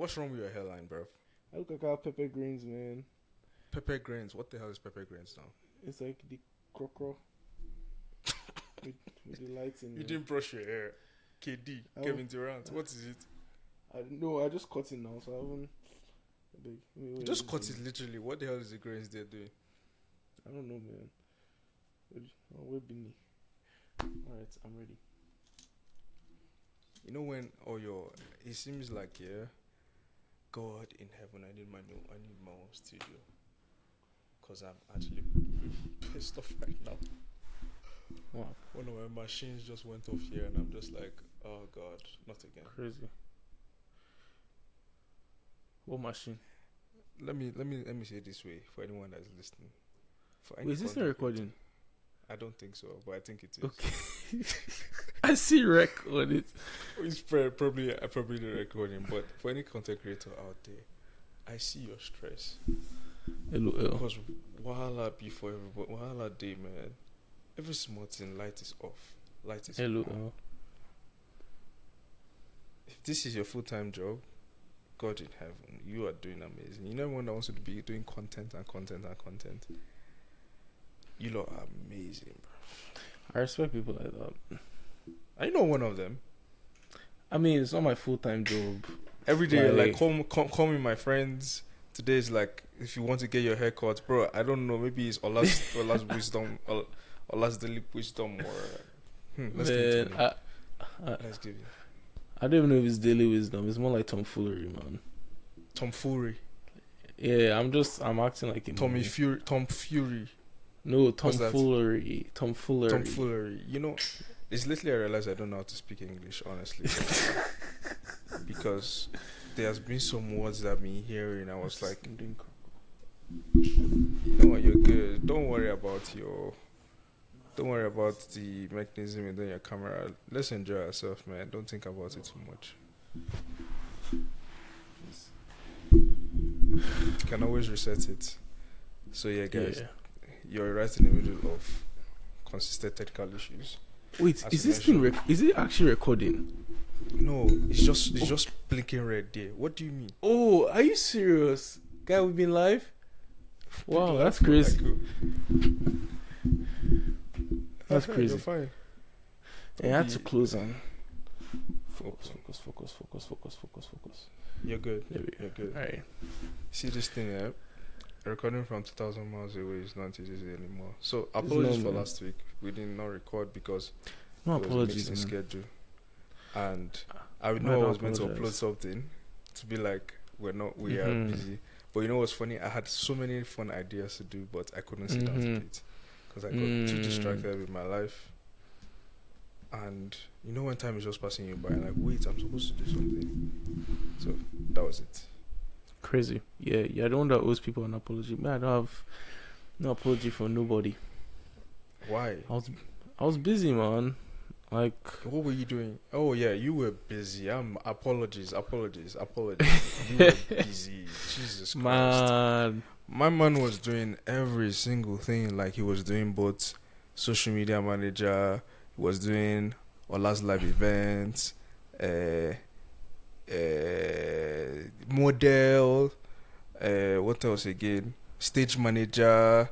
What's wrong with your hairline, bro? I look like I have pepper greens, man. Pepper grains. What the hell is pepper grains now? It's like the crocro with, with the lights in You it. didn't brush your hair. KD, Kevin Durant. What is it? I just cut it now, so I haven't. You just cut it literally. What the hell is the grains they're doing? I don't know, man. Where Binny? Alright, I'm ready. You know when it seems like God in heaven, I need my own studio. Cause I'm actually pissed off right now. Wow. One of my machines just went off here and I'm just like, oh God, not again. Crazy. What machine? Let me say it this way for anyone that's listening. Wait, is this not recording? I don't think so, but I think it is. Okay. I see rec on it. It's probably the recording, but for any content creator out there, I see your stress. LOL. Because wahala be for everybody. Wahala day, man. Every small thing, light is off. Light is LOL. on. If this is your full-time job, God in heaven, you are doing amazing. You know everyone that wants to be doing content. You lot are amazing, bro. I respect people like that. I know one of them. I mean, it's not my full-time job. Every day, like call me my friends. Today is like, if you want to get your hair cut, bro, I don't know, maybe it's Ola's wisdom, Ola's daily wisdom, or let's give it to him. Let's give it. I don't even know if it's daily wisdom. It's more like tomfoolery, man. Tomfoolery. Yeah, I'm acting like a Tom Fury. No, tomfoolery. You know, it's lately I realized I don't know how to speak English, honestly. Because there has been some words that I've been hearing. I was like, you know what, you're good. Don't worry about the mechanism within your camera. Let's enjoy ourselves, man. Don't think about it too much. You can always reset it. So yeah, guys. Yeah. You're right in the middle of consistent technical issues. Wait, is this thing is it actually recording? No, it's just blinking red there. What do you mean? Oh, are you serious? Guy, we've been live? Wow, that's crazy. That's crazy. You're fine. I had to close on. Focus. You're good. You're good. Alright. See this thing, yeah? Recording from 2,000 miles away is not easy anymore. So apologies for last week. We did not record because no apologies in schedule. And I know I was meant to upload something to be like we are busy. But you know what's funny? I had so many fun ideas to do, but I couldn't sit down to do it because I got too distracted with my life. And you know when time is just passing you by, and like, wait, I'm supposed to do something. So that was it. Crazy. Yeah, I don't know that owes people an apology. Man, I don't have no apology for nobody. Why? I was busy, man. Like, what were you doing? Oh yeah, you were busy. Apologies. You were busy. Jesus Christ. Man. My man was doing every single thing. Like, he was doing both social media manager, he was doing Ola's live events, model, what else again? Stage manager,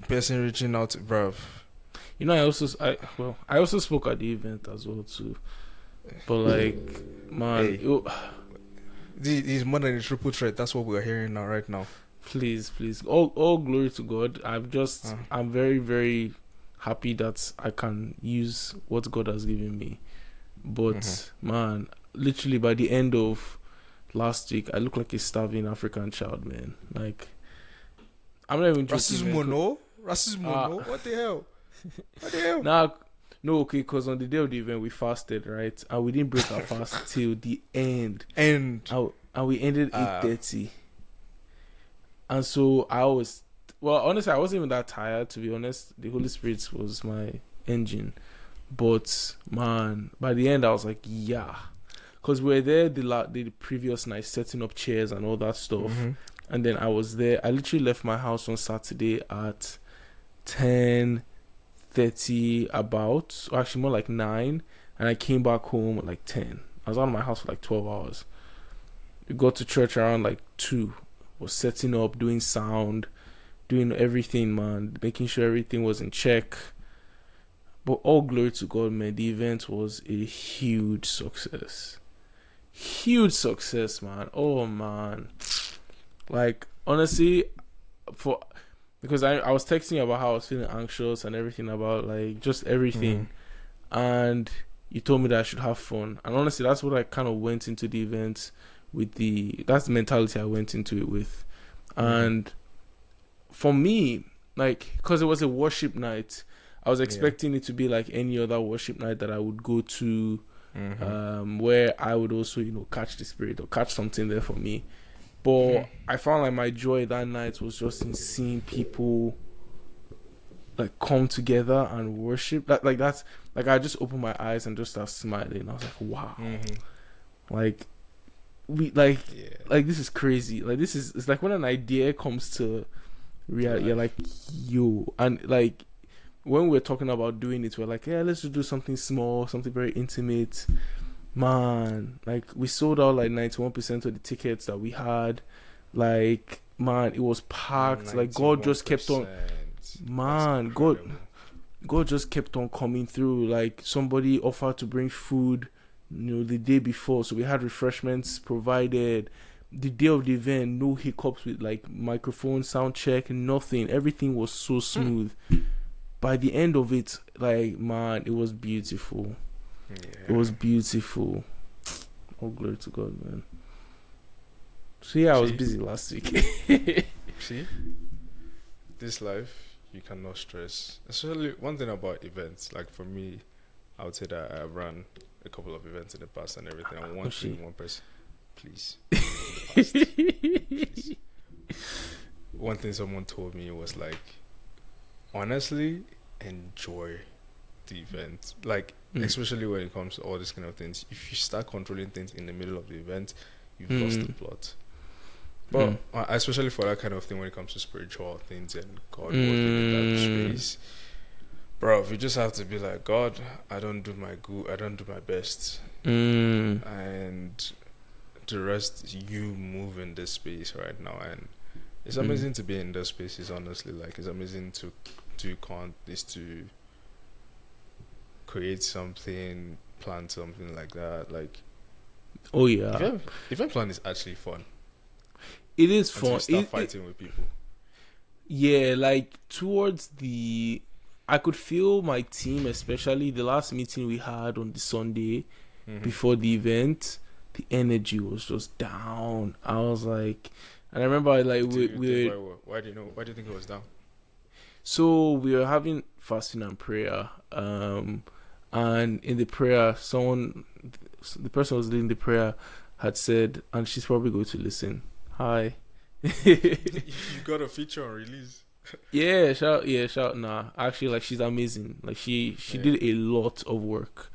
person reaching out, bruv. You know, I also spoke at the event as well too. But like, man, he's more than a triple threat. That's what we're hearing right now. Please, all glory to God. I'm very, very happy that I can use what God has given me. But man, literally by the end of last week, I look like a starving African child, man. Like, I'm not even joking. Racism, no. What the hell? No, okay, because on the day of the event we fasted, right? And we didn't break our fast till the end. And we ended 8:30. And so honestly, I wasn't even that tired, to be honest. The Holy Spirit was my engine. But man, by the end I was like, yeah. Because we were there the previous night setting up chairs and all that stuff. And then I was there. I literally left my house on Saturday at 10:30 about, or actually more like 9, and I came back home at like 10. I was out of my house for like 12 hours. We got to church around like 2. Was setting up, doing sound, doing everything, man, making sure everything was in check. But all glory to God, man. The event was a huge success. Huge success, man. Oh, man. Like, honestly, because I was texting you about how I was feeling anxious and everything about, like, just everything. And you told me that I should have fun. And honestly, that's what I kind of went into the event with. That's the mentality I went into it with. And for me, like, because it was a worship night, I was expecting it to be like any other worship night that I would go to, where I would also, catch the spirit or catch something there for me. But I found like my joy that night was just in seeing people like come together and worship. That's like I just opened my eyes and just started smiling. I was like, wow, like we like this is crazy. Like it's like when an idea comes to reality, you're like, yo, and like when we're talking about doing it, we're like, yeah, let's just do something small, something very intimate. Man, like we sold out like 91% of the tickets that we had. Like, man, it was packed. Like God just kept on, man, God just kept on coming through. Like somebody offered to bring food, the day before, so we had refreshments provided. The day of the event, no hiccups with like microphone, sound check, nothing. Everything was so smooth. By the end of it, like, man, it was beautiful. It was beautiful. All glory to God, man. So yeah, I was busy last week. See, this life you cannot stress. Especially one thing about events, like for me, I would say that I ran a couple of events in the past and everything. And one person, please. Please. One thing someone told me was like, honestly, enjoy the event. Like, especially when it comes to all these kind of things. If you start controlling things in the middle of the event, you've lost the plot. But especially for that kind of thing, when it comes to spiritual things and God working in that space, bro, you just have to be like, God, I don't do my best, and the rest you move in this space right now. And it's amazing to be in those spaces. Honestly, like it's amazing to create something, plan something like that. Like, oh yeah, event plan is actually fun. It is fun. You start fighting with people. Yeah, like towards I could feel my team, especially the last meeting we had on the Sunday before the event. The energy was just down. I was like, and I remember like why do you think it was down? So we were having fasting and prayer, and in the prayer, the person who was leading the prayer had said, and she's probably going to listen. Hi. You got a feature on release. shout. Nah, actually, like she's amazing. Like she did a lot of work.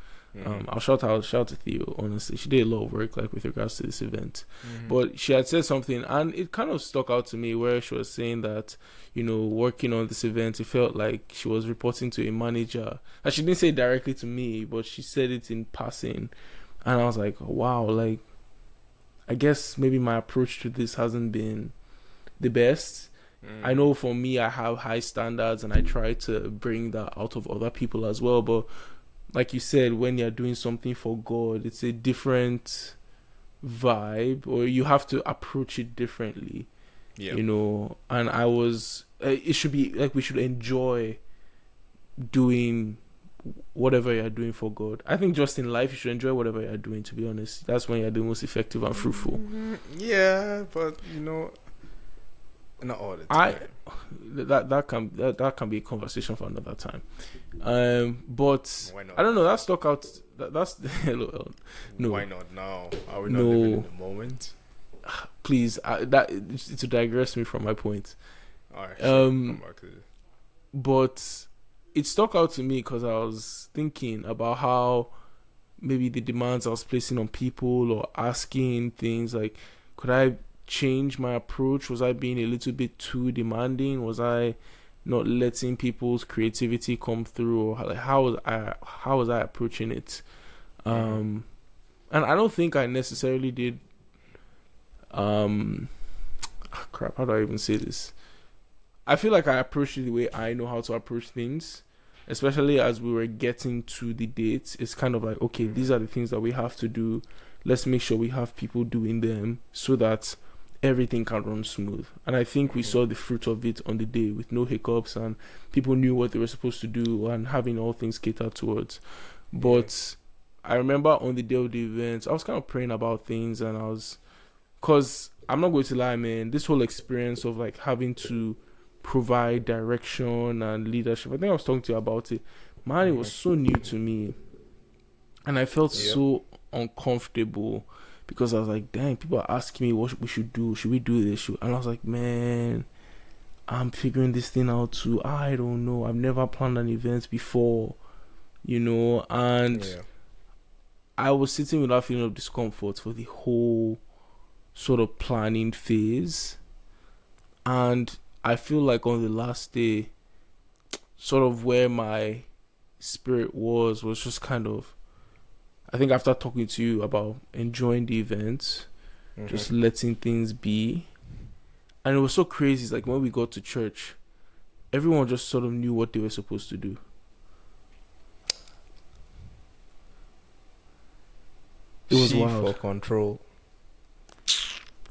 I'll shout to Theo. Honestly, she did a lot of work, like with regards to this event. But she had said something, and it kind of stuck out to me, where she was saying that, working on this event, it felt like she was reporting to a manager. And she didn't say it directly to me, but she said it in passing, and I was like, wow, like, I guess maybe my approach to this hasn't been the best. I know for me, I have high standards, and I try to bring that out of other people as well, but like you said, when you're doing something for God, it's a different vibe, or you have to approach it differently. Yeah. And it should be like we should enjoy doing whatever you're doing for God. I think just in life, you should enjoy whatever you're doing, to be honest. That's when you're the most effective and fruitful. Yeah, but not all the time. That can be a conversation for another time. But I don't know. That stuck out. That's no. Why not now? Are we not living in the moment? Please, to digress me from my point. All right. Come back to it. But it stuck out to me because I was thinking about how maybe the demands I was placing on people, or asking things like, could I change my approach? Was I being a little bit too demanding? Was I not letting people's creativity come through? Or like, how was I approaching it? And I don't think I necessarily did crap, how do I even say this? I feel like I approached it the way I know how to approach things, especially as we were getting to the dates. It's kind of like, okay, these are the things that we have to do. Let's make sure we have people doing them so that everything can run smooth. And I think we saw the fruit of it on the day with no hiccups, and people knew what they were supposed to do and having all things catered towards. But I remember on the day of the event, I was kind of praying about things, and because I'm not going to lie, man, this whole experience of like having to provide direction and leadership, I think I was talking to you about it, man, it was so new to me, and I felt so uncomfortable because I was like, dang, people are asking me what we should do, should we do this, and I was like, man, I'm figuring this thing out too. I don't know, I've never planned an event before, and I was sitting with that feeling of discomfort for the whole sort of planning phase. And I feel like on the last day, sort of where my spirit was just kind of, I think after talking to you about enjoying the event, just letting things be. And it was so crazy. It's like when we got to church, everyone just sort of knew what they were supposed to do. It was wild. For control.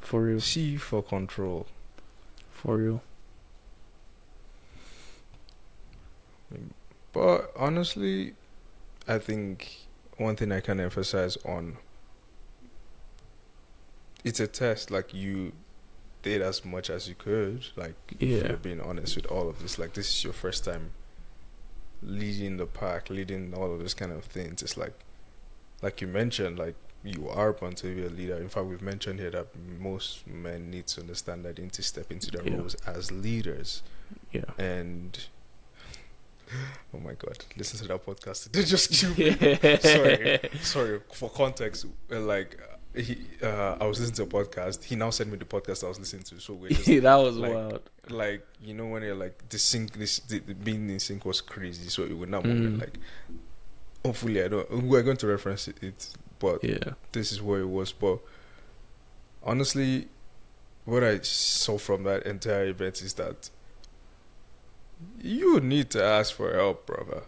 For real. C for control. For real. But honestly, I think one thing I can emphasize on, it's a test. Like, you did as much as you could. Like, if you're being honest with all of this, like, this is your first time leading the pack, leading all of this kind of things. It's like you mentioned, like, you are born to be a leader. In fact, we've mentioned here that most men need to understand that they need to step into their roles as leaders. Yeah. And oh my God, listen to that podcast. They just killed me. Sorry. For context, like, I was listening to a podcast. He now sent me the podcast I was listening to. So we're just that was like, wild. Like, when you're like the being in sync was crazy. So it would not moment, like, hopefully we're going to reference it, but this is where it was. But honestly, what I saw from that entire event is that you need to ask for help, brother.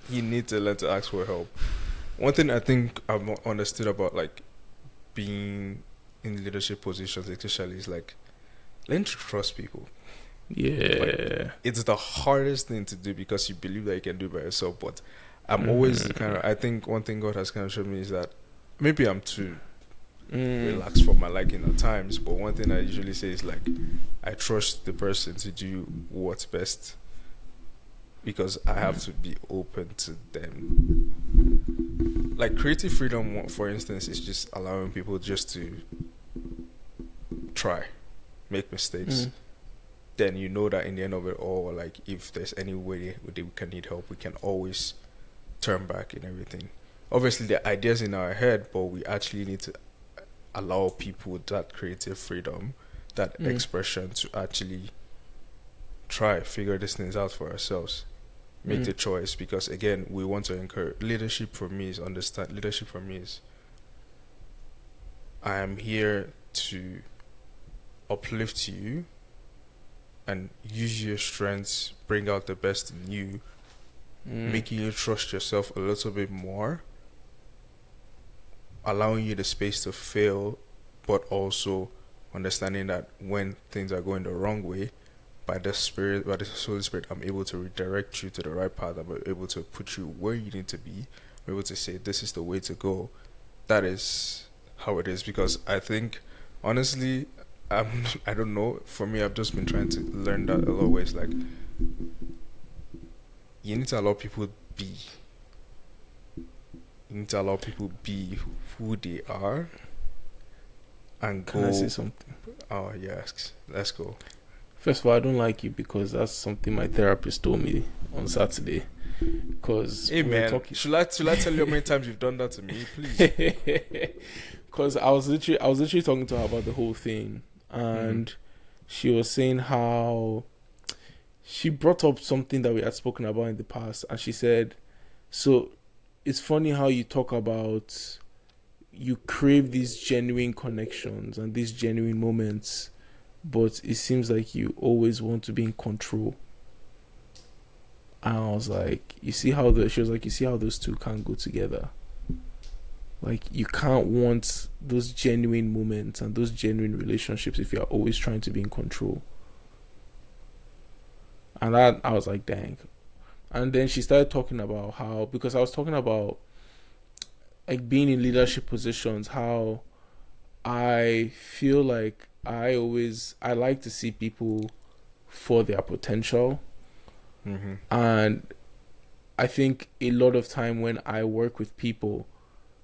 You need to learn to ask for help. One thing I think I've understood about, like, being in leadership positions especially is, like, learn to trust people. Like, it's the hardest thing to do because you believe that you can do it by yourself. But I'm always I think one thing God has kind of shown me is that maybe I'm too relaxed for my liking at times. But one thing I usually say is, like, I trust the person to do what's best because I have to be open to them. Like, creative freedom, for instance, is just allowing people just to try, make mistakes. Then you know that in the end of it all, like, if there's any way we can need help, we can always turn back and everything. Obviously, the ideas in our head, but we actually need to allow people that creative freedom, that expression to actually try, figure these things out for ourselves, make the choice. Because again, we want to encourage leadership. For me is I am here to uplift you and use your strengths, bring out the best in you, making you trust yourself a little bit more, allowing you the space to fail, but also understanding that when things are going the wrong way, by the Holy Spirit, I'm able to redirect you to the right path. I'm able to put you where you need to be. I'm able to say, this is the way to go. That is how it is. Because I think, honestly, I don't know. For me, I've just been trying to learn that a lot of ways. Like, you need to allow people be. You need to allow people be who they are. And Can I say something? Oh, yes. Let's go. First of all, I don't like you because that's something my therapist told me on Saturday. Because hey, man, should I tell you how many times you've done that to me, please? Because I was literally talking to her about the whole thing, and she was saying how she brought up something that we had spoken about in the past, and she said, so it's funny how you talk about, you crave these genuine connections and these genuine moments, but it seems like you always want to be in control. And I was like, she was like, you see how those two can't go together. Like, you can't want those genuine moments and those genuine relationships if you're always trying to be in control. And that, I was like, dang. And then she started talking about how, because I was talking about like being in leadership positions, how I feel like I like to see people for their potential. Mm-hmm. And I think a lot of time when I work with people,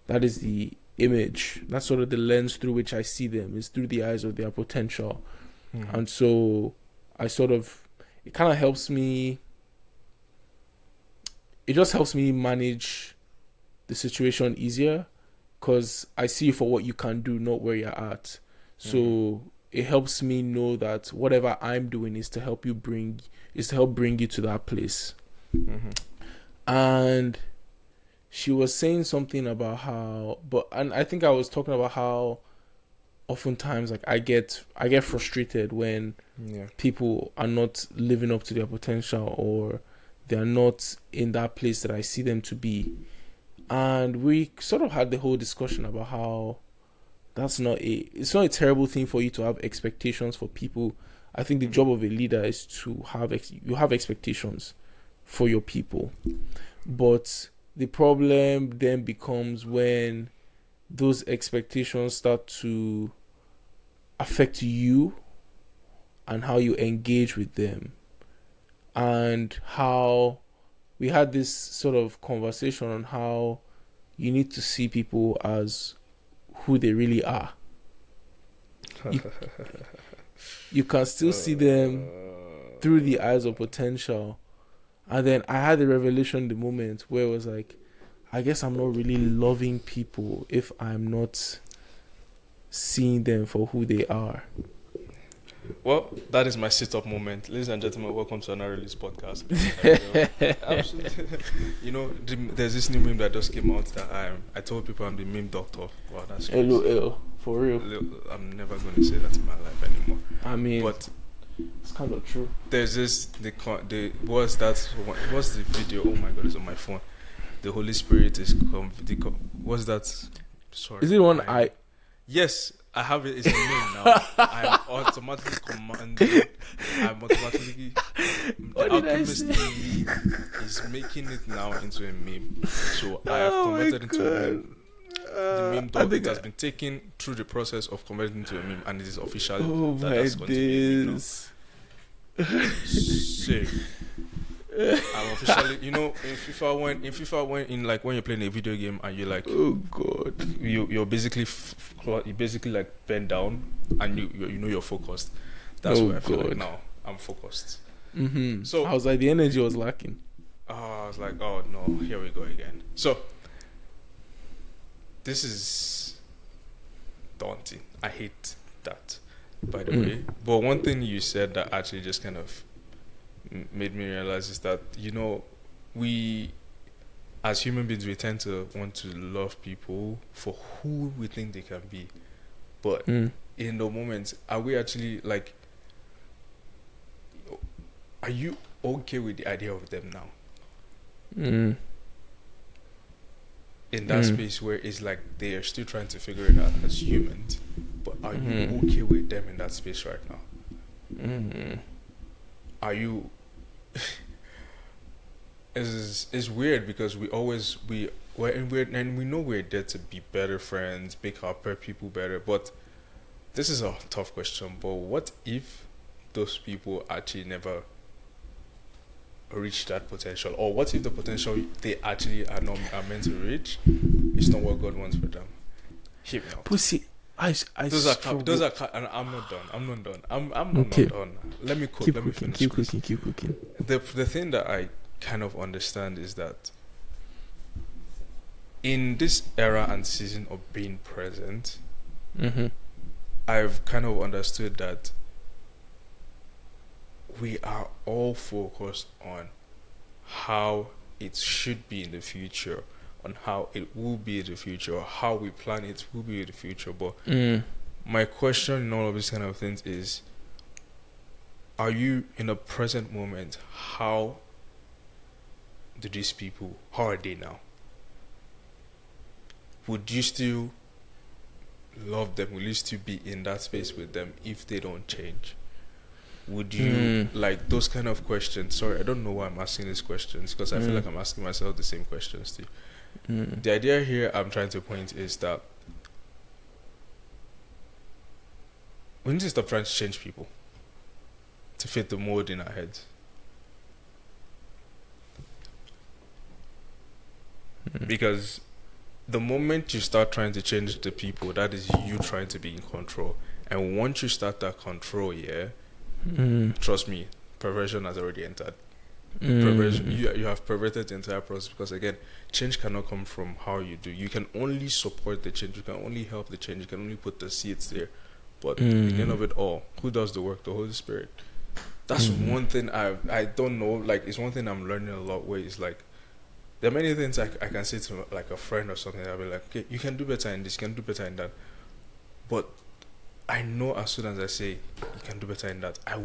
that is the image, that's sort of the lens through which I see them, is through the eyes of their potential. Mm-hmm. And so it kind of helps me, it just helps me manage the situation easier, because I see you for what you can do, not where you're at. So it helps me know that whatever I'm doing is to help bring you to that place. Mm-hmm. And she was saying something about how, and I think I was talking about how oftentimes like I get frustrated when people are not living up to their potential, or they're not in that place that I see them to be. And we sort of had the whole discussion about how it's not a terrible thing for you to have expectations for people. I think the job of a leader is to have expectations for your people. But the problem then becomes when those expectations start to affect you and how you engage with them. And how we had this sort of conversation on how you need to see people as who they really are. You can still see them through the eyes of potential. And then I had the revelation in the moment where it was like, I guess I'm not really loving people if I'm not seeing them for who they are. Well, that is my sit-up moment. Ladies and gentlemen, welcome to another Release podcast. There's this new meme that just came out that I told people I'm the meme doctor. Wow, that's crazy. LOL, for real. I'm never going to say that in my life anymore. I mean, but it's kind of true. There's this, what's the video? Oh my God, it's on my phone. The Holy Spirit is what's that? Sorry. Is it one Yes. I have it. It's a name now. I'm automatically commanding. The alchemist in me is making it now into a meme. So I have converted into a meme. The meme dog, it has been taken through the process of converting into a meme, and it is officially that's going to be a meme now. Sick. I'm officially, in FIFA when like when you're playing a video game and you're like, oh God, you're basically like bent down and you're focused. That's where I feel like now I'm focused. Mm-hmm. So I was like, the energy was lacking. I was like, oh no, here we go again. So this is daunting. I hate that, by the way. But one thing you said that actually just kind of made me realize is that, we as human beings, we tend to want to love people for who we think they can be, but in the moment, are we actually like, are you okay with the idea of them now? In that space where it's like they are still trying to figure it out as humans, but are you okay with them in that space right now? Are you it's weird because we know we're there to be better friends, make our people better, but this is a tough question. But what if those people actually never reach that potential, or what if the potential they actually are meant to reach is not what God wants for them? Hit me out. Pussy. Those are. And I'm not done. I'm not done. Let me cook. Let me finish. Keep cooking. The thing that I kind of understand is that in this era and season of being present, I've kind of understood that we are all focused on how it should be in the future, on how it will be in the future, or how we plan it will be in the future. But my question in all of these kind of things is, are you in a present moment? How do these people, how are they now? Would you still love them? Will you still be in that space with them if they don't change? Would you, like, those kind of questions? Sorry, I don't know why I'm asking these questions, because I feel like I'm asking myself the same questions too. The idea here I'm trying to point is that we need to stop trying to change people to fit the mold in our heads. Because the moment you start trying to change the people, that is you trying to be in control. And once you start that control, trust me, perversion has already entered. Perversion, you have perverted the entire process, because again, change cannot come from how you do. You can only support the change, you can only help the change, you can only put the seeds there. But at the end of it all, who does the work? The Holy Spirit. That's one thing I don't know, like, it's one thing I'm learning a lot, where it's like, there are many things I can say to, like, a friend or something. I'll be like, okay, you can do better in this, you can do better in that. But I know as soon as I say you can do better in that, I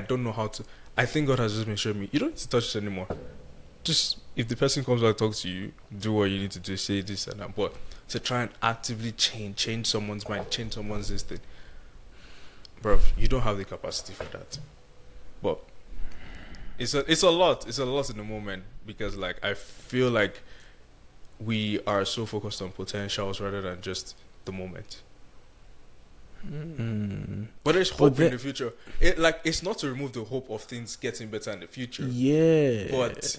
don't know how to. I think God has just been showing me, you don't need to touch it anymore. Just, if the person comes and talks to you, do what you need to do, say this and that. But to try and actively change someone's mind, change someone's this thing, bro, you don't have the capacity for that. But it's a lot in the moment, because, like, I feel like we are so focused on potentials rather than just the moment. But there's hope in the future. It's not to remove the hope of things getting better in the future. Yeah. But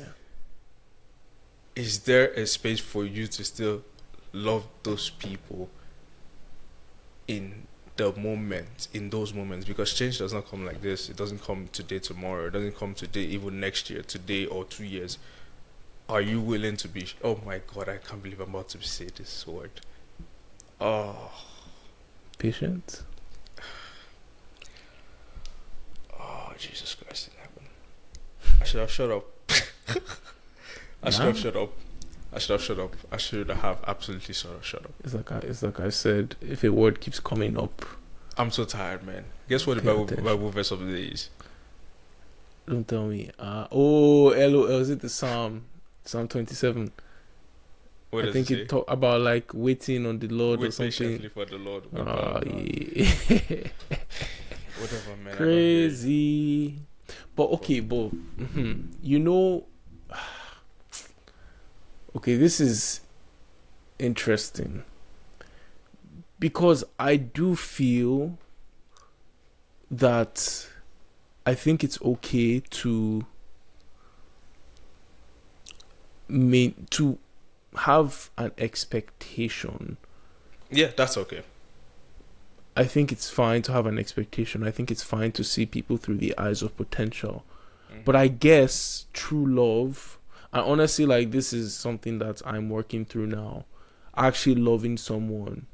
is there a space for you to still love those people in the moment, in those moments? Because change does not come like this. It doesn't come today, tomorrow. It doesn't come today, even next year, today or 2 years. Are you willing to be? Oh my God, I can't believe I'm about to say this word. Oh. Patient. Oh, Jesus Christ, it happened. I should have shut up. I should have shut up. I should have absolutely shut up. It's like I said, if a word keeps coming up. I'm so tired, man. Guess what the Bible verse of the day is? Don't tell me. LOL, is it the Psalm 27? I think it talk about, like, waiting on the Lord. Wait or something. Patiently for the Lord. Yeah. Whatever, man. Crazy. But okay, you know, okay, this is interesting, because I do feel that I think it's okay to have an expectation. Yeah, that's okay. I think it's fine to have an expectation. I think it's fine to see people through the eyes of potential. But I guess true love, and honestly, like, this is something that I'm working through now, actually loving someone.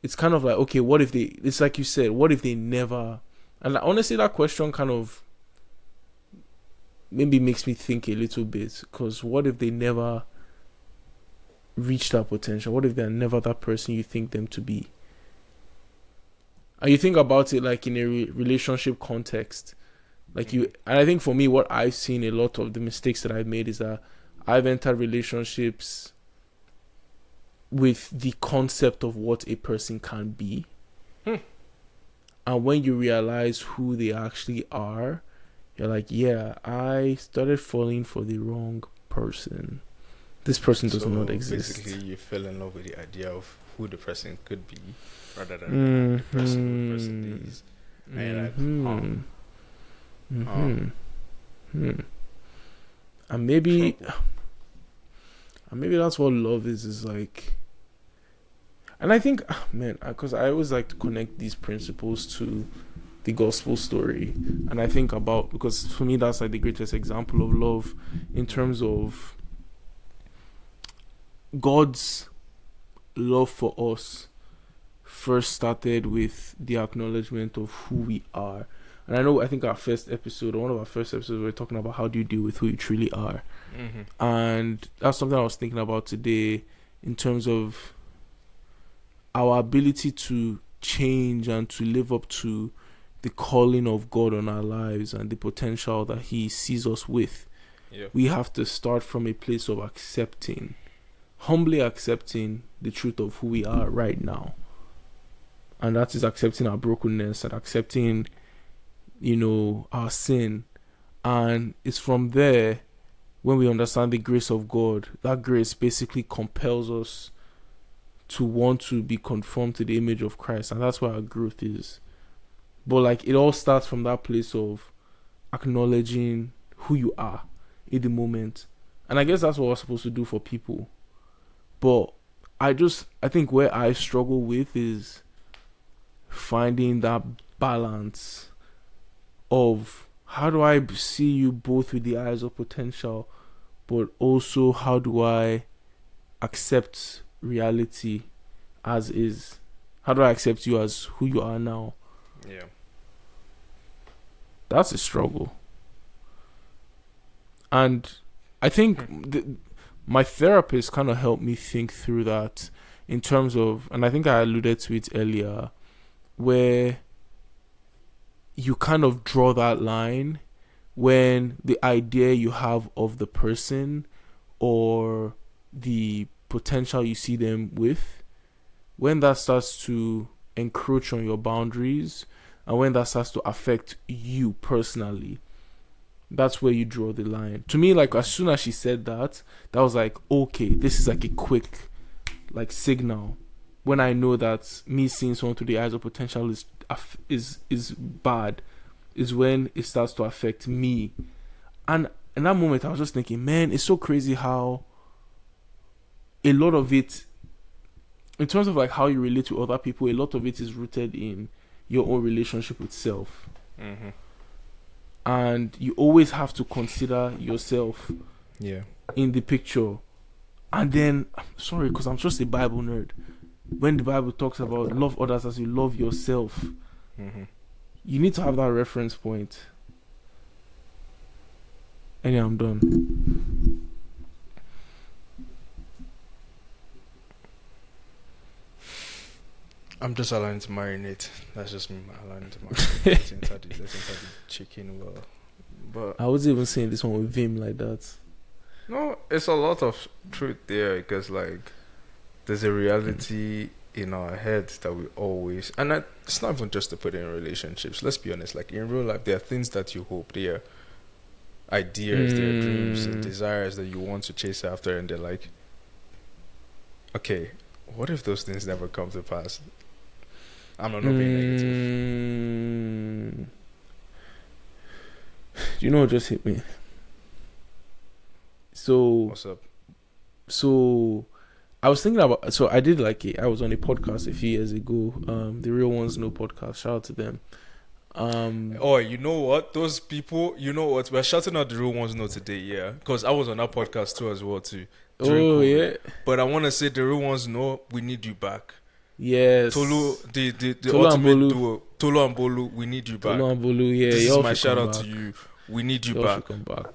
It's kind of like, okay, what if they, it's like you said, what if they never, and like, honestly, that question kind of maybe makes me think a little bit, because what if they never reach that potential? What if they're never that person you think them to be? And you think about it like in a relationship context, like and I think for me, what I've seen, a lot of the mistakes that I've made is that I've entered relationships with the concept of what a person can be. And when you realize who they actually are, you're like, yeah, I started falling for the wrong person. This person does not exist. Basically, you fell in love with the idea of who the person could be rather than the person who the person is. And you're like, and maybe that's what love is like. And I think, man, because I always like to connect these principles to the gospel story. And I think about, because for me, that's like the greatest example of love in terms of God's love for us first started with the acknowledgement of who we are. And I think our first episode, or one of our first episodes, we were talking about how do you deal with who you truly are. And that's something I was thinking about today in terms of our ability to change and to live up to the calling of God on our lives and the potential that He sees us with. Yeah. We have to start from a place of humbly accepting the truth of who we are right now. And that is accepting our brokenness and accepting, our sin. And it's from there, when we understand the grace of God, that grace basically compels us to want to be conformed to the image of Christ. And that's where our growth is. But it all starts from that place of acknowledging who you are in the moment. And I guess that's what we're supposed to do for people. But I think where I struggle with is finding that balance of how do I see you both with the eyes of potential, but also how do I accept reality as is? How do I accept you as who you are now? Yeah. That's a struggle. And I think my therapist kind of helped me think through that in terms of, and I think I alluded to it earlier, where you kind of draw that line when the idea you have of the person or the potential you see them with, when that starts to encroach on your boundaries and when that starts to affect you personally, that's where you draw the line. To me, as soon as she said that was okay, this is a quick signal. When I know that me seeing someone through the eyes of potential is bad, is when it starts to affect me. And in that moment, I was just thinking, man, it's so crazy how a lot of it, in terms of how you relate to other people, a lot of it is rooted in your own relationship with self. Mm-hmm. And you always have to consider yourself in the picture. And then, sorry, because I'm just a Bible nerd, when the Bible talks about love others as you love yourself, you need to have that reference point. And I'm done. I'm just allowing to marinate. That's just me allowing to marinate. Let's enter the chicken well. But I was even saying this one with Vim like that. No, it's a lot of truth there because there's a reality in our heads that we always, and it's not even just to put in relationships. Let's be honest. In real life, there are things that you hope, there are ideas, there are dreams and desires that you want to chase after, and they're okay, what if those things never come to pass? I'm not being negative. Do you know what just hit me? So what's up? So I was thinking about. So I did I was on a podcast a few years ago. The Real Ones Know podcast. Shout out to them. Oh, you know what? Those people. You know what? We're shouting out the Real Ones Know today. Yeah, because I was on that podcast too as well too. COVID. Yeah. But I want to say the Real Ones Know we need you back. Yes. Tolu, the ultimate duo. Tolu and Bolu, we need you back. Tolu and Bolu, yeah. This is my shout out to you. We need you back.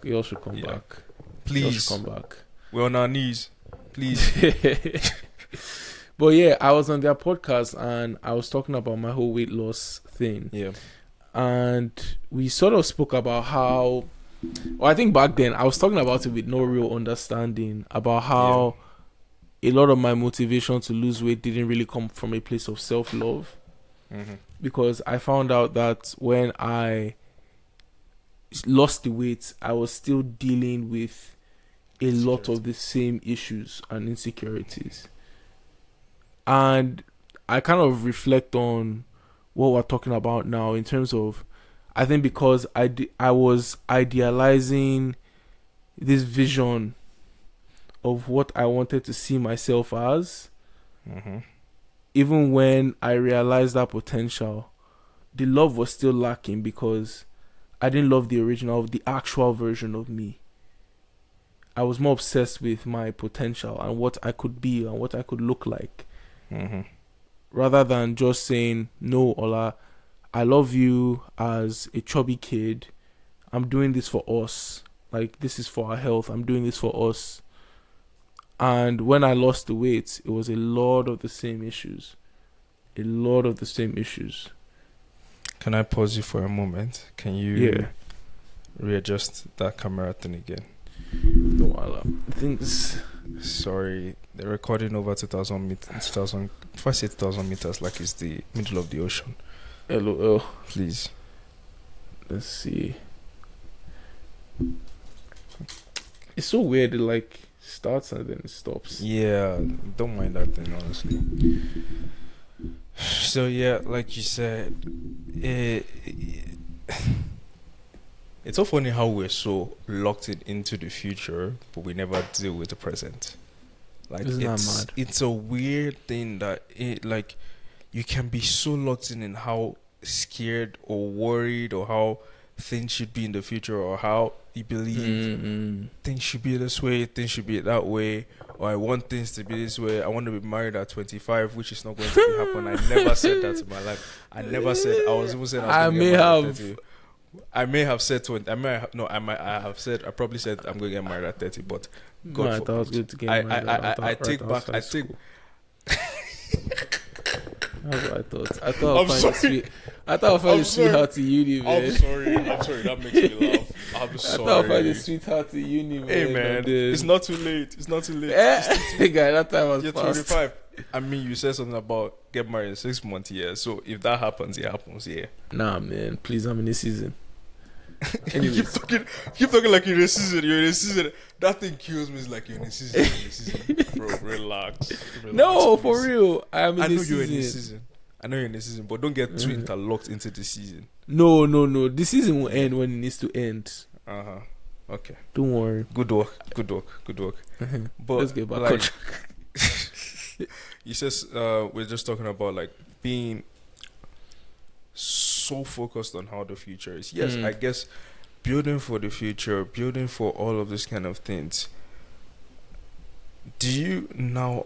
Y'all should come back. Please. Come back. We're on our knees. Please. But yeah, I was on their podcast and I was talking about my whole weight loss thing. Yeah. And we sort of spoke about how, I think back then I was talking about it with no real understanding about how a lot of my motivation to lose weight didn't really come from a place of self-love. Mm-hmm. Because I found out that when I lost the weight, I was still dealing with a lot of the same issues and insecurities. And I kind of reflect on what we're talking about now in terms of, I think because I was idealizing this vision of what I wanted to see myself as. Mm-hmm. Even when I realized that potential, the love was still lacking because I didn't love the actual version of me. I was more obsessed with my potential and what I could be and what I could look like. Mm-hmm. Rather than just saying, no, Ola, I love you as a chubby kid. I'm doing this for us. Like, this is for our health. I'm doing this for us. And when I lost the weight, it was a lot of the same issues. A lot of the same issues. Can I pause you for a moment? Can you readjust that camera thing again? No, I think sorry, they're recording over 2,000 meters. 2,000. If I say 2,000 meters, like it's the middle of the ocean. LOL. Please. Let's see. It's so weird. It like starts and then it stops. Yeah, don't mind that thing, honestly. So yeah, like you said, it's so funny how we're so locked into the future, but we never deal with the present. Like, it's a weird thing that like you can be so locked in how scared or worried or how things should be in the future, or how you believe things should be this way, things should be that way, or I want things to be this way. I want to be married at 25, which is not going to happen. I never said that in my life. I never said. I was even saying I may have said 20. I have said. I probably said I'm going to get married at 30. But God, I thought I was going to get married. I take back. I take. That's what I thought. I thought I'd find a sweetheart in uni, man. I'm sorry. That makes me laugh. I'm sorry. I thought I'd find a sweetheart in uni, man. Hey, man. It's not too late. Hey, guy, that time was You're fast. 25. I mean, you said something about get married in 6 months, yeah. So if that happens, it happens, yeah. Nah, man. Please, I'm in this season. You keep talking like you're in a season. You're in a season. That thing kills me. It's like you're in a season. Bro, relax. No, please. for real. I know you're in a season. I know you're in a season, but don't get too interlocked into the season. No. The season will end when it needs to end. Okay. Don't worry. Good work. But let's get back on track. You said we're just talking about like being so focused on how the future is. Yes, I guess building for the future, building for all of these kind of things. Do you now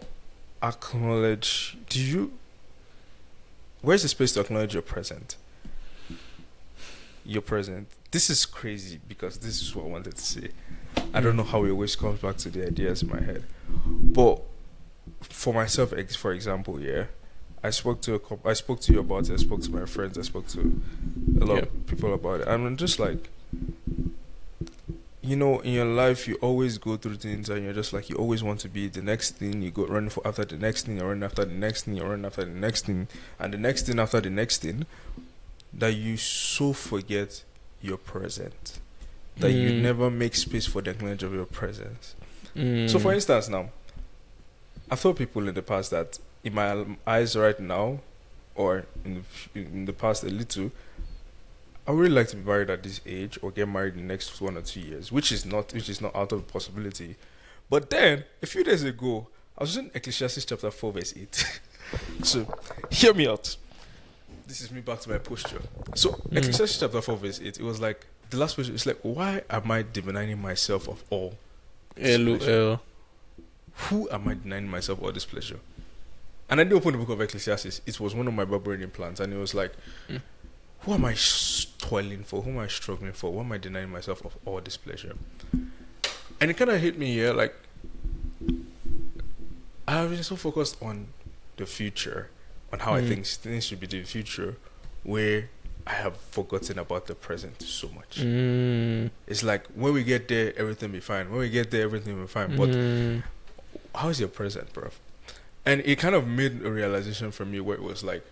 acknowledge? Where's the space to acknowledge your present? Your present. This is crazy because this is what I wanted to say. I don't know how it always comes back to the ideas in my head, but for myself, for example, yeah. I spoke to you about it. I spoke to my friends. I spoke to a lot of people about it. And I'm just like, in your life, you always go through things, and you're just like, you always want to be the next thing. You go running after the next thing. You're running after the next thing. You're running after the next thing, and the next thing after the next thing. That you so forget your present. That you never make space for the acknowledgement of your presence. So, for instance, now, I've told people in the past that in my eyes right now, or in the past a little, I would really like to be married at this age or get married in the next 1 or 2 years, which is not out of the possibility. But then a few days ago, I was in Ecclesiastes chapter 4 verse 8. So hear me out. This is me back to my posture. So Ecclesiastes chapter 4 verse 8, it was like the last question. It's like, why am I denying myself of all? LOL. Who am I denying myself all this pleasure? And I did open the book of Ecclesiastes. It was one of my barbarian plans, and it was like, who am I toiling for? Who am I struggling for? Why am I denying myself of all this pleasure? And it kind of hit me here, like, I've been so focused on the future, on how I think things should be the future, where I have forgotten about the present so much. It's like, when we get there, everything will be fine. When we get there, everything will be fine. But how's your present, bro? And it kind of made a realization for me where it was like,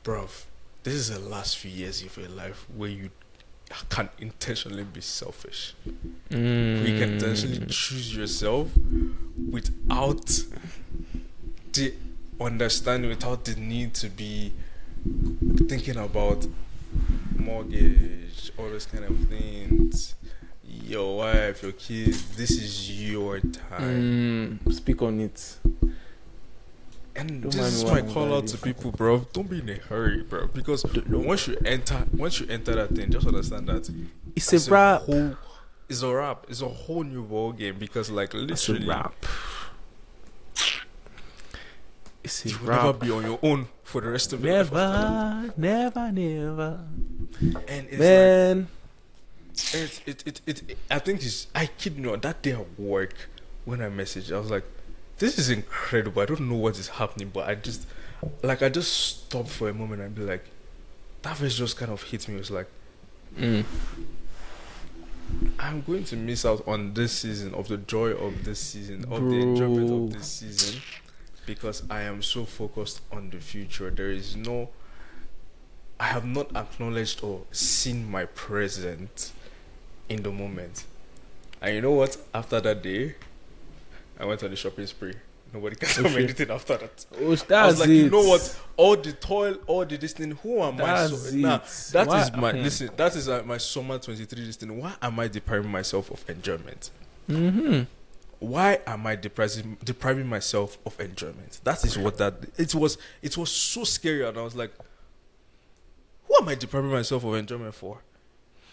bruv, this is the last few years of your life where you can intentionally be selfish. Where you can intentionally choose yourself without the understanding, without the need to be thinking about mortgage, all those kind of things. Your wife, your kids, this is your time. Speak on it. And this is my call out to people, bro. Don't be in a hurry, bro. Because once you enter that thing, just understand that it's a wrap. It's a wrap. It's a whole new ball game. Because like literally, it's a wrap. you will never be on your own for the rest of your life. Never. And it's like, I think I kid you not, that day at work when I messaged, I was like, this is incredible. I don't know what is happening, but I just stopped for a moment and be like, that verse just kind of hit me. It was like, I'm going to miss out on this season, of the joy of this season, of the enjoyment of this season, because I am so focused on the future. I have not acknowledged or seen my present in the moment. And you know what? After that day, I went on the shopping spree. Nobody can tell me anything after that. I was like, you know what? All the toil, all the this thing. Who am I? That is my summer 23 this thing. Why am I depriving myself of enjoyment? Mm-hmm. Why am I depriving myself of enjoyment? That is what that. It was so scary, and I was like, who am I depriving myself of enjoyment for?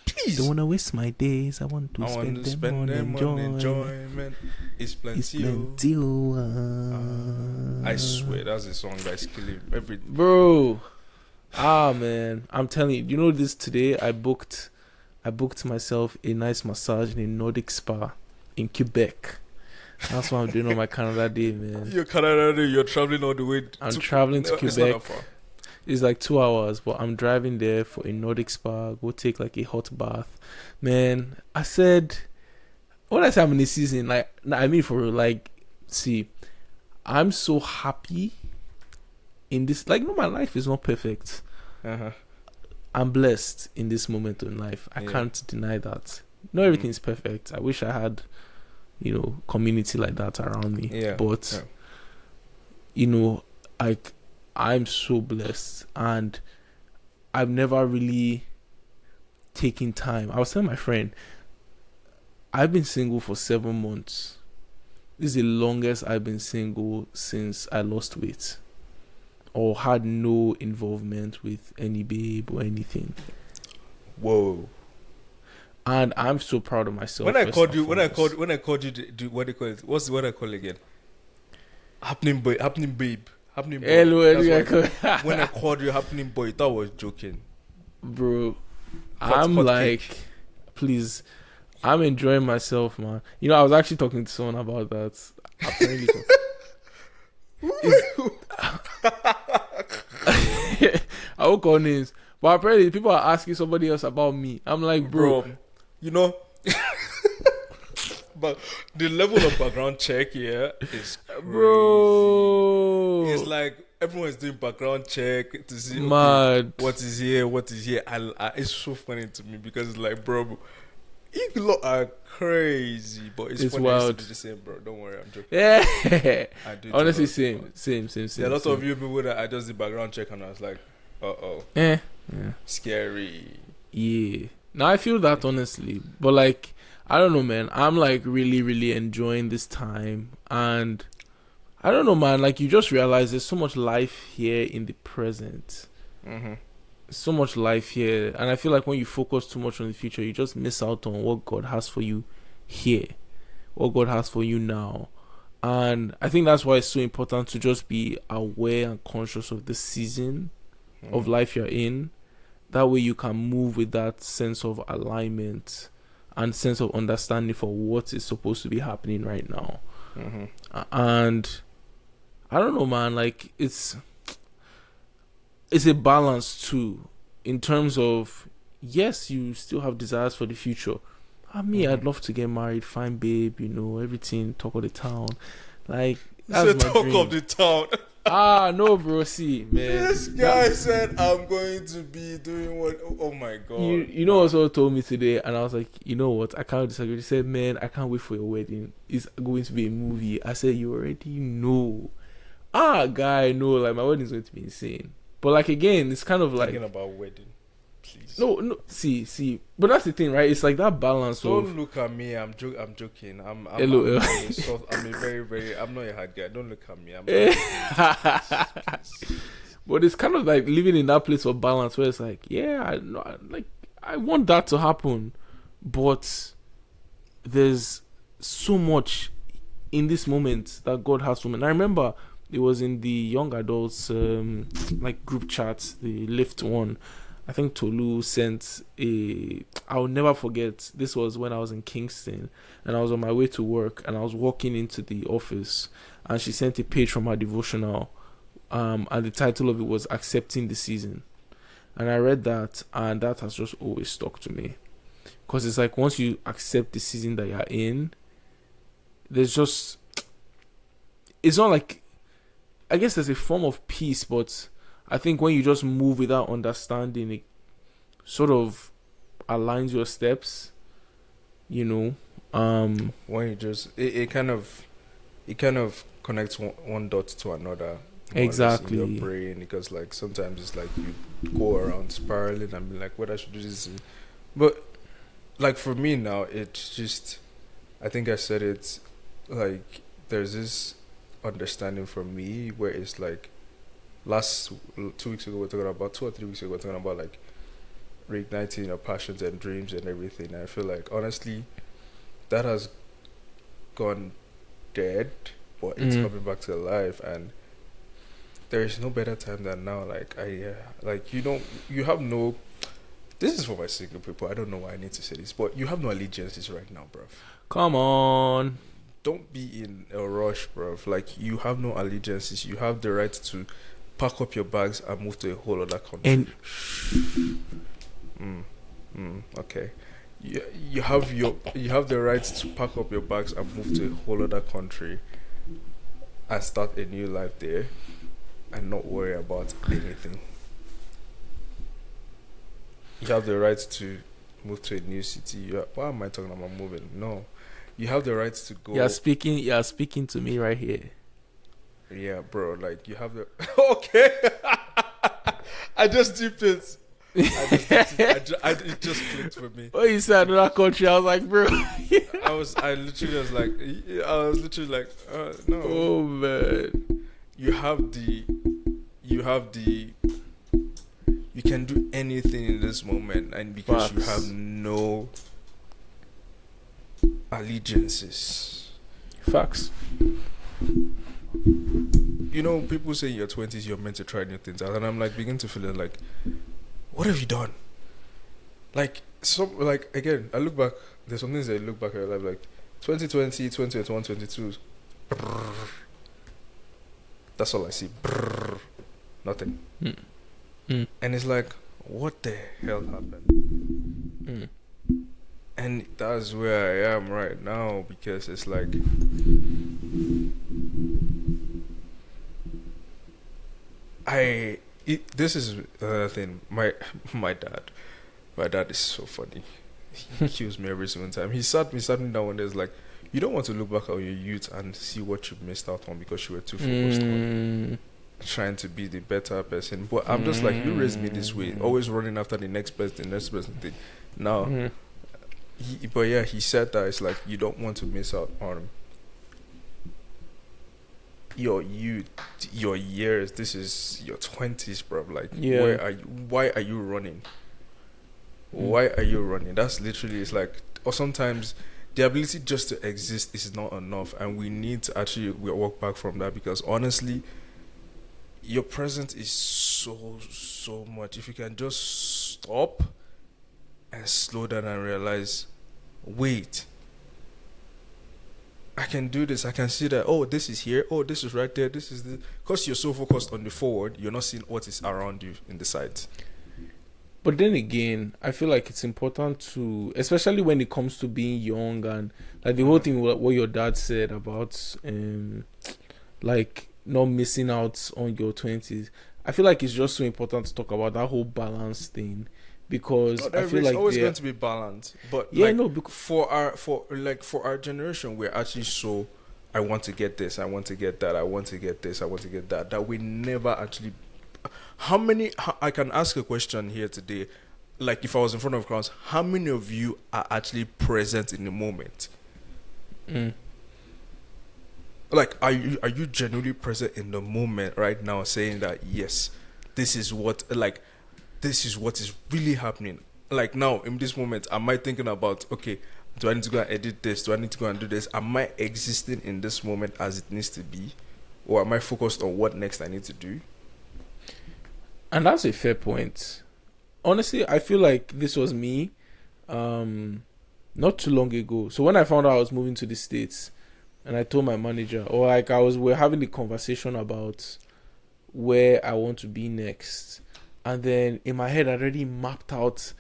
Please. Don't wanna waste my days. I want to spend them on enjoyment. It's plenty. I swear, that's the song that's killing every. Bro, man, I'm telling you. You know this today. I booked myself a nice massage in a Nordic spa in Quebec. That's what I'm doing on my Canada day, man. Your Canada day. You're traveling all the way. I'm traveling to Quebec. It's like 2 hours, but I'm driving there for a Nordic spa. Go take like a hot bath, man. I said, when I say I'm in the season, like, I mean for real, like, see, I'm so happy in this. Like, no, my life is not perfect. I'm blessed in this moment in life. I can't deny that. Not everything is perfect. I wish I had, community like that around me. Yeah. But, I'm so blessed, and I've never really taken time. I was telling my friend, I've been single for 7 months. This is the longest I've been single since I lost weight or had no involvement with any babe or anything. Whoa. And I'm so proud of myself. When I called you, what do you call it? What's the word I call it again? Happening babe. Hello, when I called you happening boy, you thought I was joking. Bro, I'm like, cake. Please, I'm enjoying myself, man. I was actually talking to someone about that. Apparently, I won't call names, but apparently people are asking somebody else about me. I'm like, bro. But the level of background check here is crazy. Bro. It's like everyone's doing background check to see what is here. It's so funny to me because it's like, bro, you lot are crazy, but it's funny wild. To do the same, bro. Don't worry, I'm joking. Yeah. I do. Honestly, same. There are a lot of you people that I just did background check and I was like, yeah. Scary. Yeah. Now I feel that honestly, but like, I don't know, man. I'm like really, really enjoying this time, and I don't know, man. Like, you just realize there's so much life here in the present. So much life here, and I feel like when you focus too much on the future, you just miss out on what God has for you here, what God has for you now. And I think that's why it's so important to just be aware and conscious of the season of life you're in. That way you can move with that sense of alignment and sense of understanding for what is supposed to be happening right now. And I don't know, man, like it's a balance too, in terms of, yes, you still have desires for the future. I'd love to get married, find babe, everything, talk of the town. Like, that's my talk dream. of the town. No, bro, see, man. This guy said, I'm going to be doing what? Oh my God. You know what someone told me today, and I was like, you know what? I can't disagree. He said, man, I can't wait for your wedding. It's going to be a movie. I said, you already know. Guy, no, like, my wedding's going to be insane. But like, again, it's kind of like thinking about wedding, please. No, see, but that's the thing, right? It's like that balance. Don't look at me. I'm joking. I'm not a hard guy. Don't look at me. But it's kind of like living in that place of balance where it's like, yeah, I want that to happen, but there's so much in this moment that God has for me. And I remember It was in the young adults like group chat, the lift one. I think Tolu sent a. I'll never forget. This was when I was in Kingston, and I was on my way to work, and I was walking into the office, and she sent a page from her devotional, and the title of it was "Accepting the Season," and I read that, and that has just always stuck to me, because it's like once you accept the season that you're in, there's just. It's not like. I guess there's a form of peace, but I think when you just move without understanding, it sort of aligns your steps, you know. When you just it kind of connects one dot to another. Exactly. In your brain, because like sometimes it's like you go around spiraling and be like, what I should do this, but like for me now, it's just I think I said it like there's this understanding for me where it's like last 2 weeks ago we're talking about 2 or 3 weeks ago we're talking about like reigniting your passions and dreams and everything, and I feel like honestly that has gone dead, but it's coming back to life, and there is no better time than now. Like like you have no, this is for my single people, I don't know why I need to say this, but you have no allegiances right now, bro. Come on. Don't be in a rush, bro. Like, you have no allegiances. You have the right to pack up your bags and move to a whole other country. Okay. You have the right to pack up your bags and move to a whole other country and start a new life there and not worry about anything. You have the right to move to a new city. Why am I talking about moving? No. You have the right to go. You're speaking to me right here. Yeah, bro. Like, you have the. Okay. I just dipped it. It just clicked for me. Oh, you said another country. I was like, bro. I literally was like, no. Oh man. You can do anything in this moment, and because Facts. You have no allegiances. Facts. You know, people say in your 20s you're meant to try new things out, and I'm like begin to feel it like, what have you done? Like again, I look back. There's some things that I look back at life, like 2020, 2021, 2022. That's all I see. Nothing. And it's like, what the hell happened? And that's where I am right now, because it's like this is another thing. My dad is so funny. He kills me every single time. He sat me down one day. It's like, you don't want to look back at your youth and see what you missed out on because you were too focused on trying to be the better person. But I'm just like, you raised me this way, always running after the next person thing. Now, he said that it's like, you don't want to miss out on your youth, your years. This is your 20s, bro. Like, where are you? Why are you running? Why are you running? That's literally, it's like, or sometimes the ability just to exist is not enough, and we need to actually walk back from that, because honestly, your present is so much. If you can just stop and slow down and realize, wait, I can do this. I can see that, oh, this is here, oh, this is right there, this is this. Because you're so focused on the forward, you're not seeing what is around you in the sides. But then again, I feel like it's important to, especially when it comes to being young, and like the whole thing what your dad said about like not missing out on your 20s. I feel like it's just so important to talk about that whole balance thing, because I feel like it's always going to be balanced. But for our generation, we're actually so, I want to get this, I want to get that, I want to get this, I want to get that we never actually. I can ask a question here today, like if I was in front of crowds, how many of you are actually present in the moment? Like, are you genuinely present in the moment right now, saying that, yes, this is what is really happening? Like, now in this moment, am I thinking about, okay, do I need to go and edit this? Do I need to go and do this? Am I existing in this moment as it needs to be? or am I focused on what next I need to do? And that's a fair point. Honestly, I feel like this was me not too long ago. So when I found out I was moving to the States, and I told my manager, or like we're having the conversation about where I want to be next. And then in my head, I already mapped out.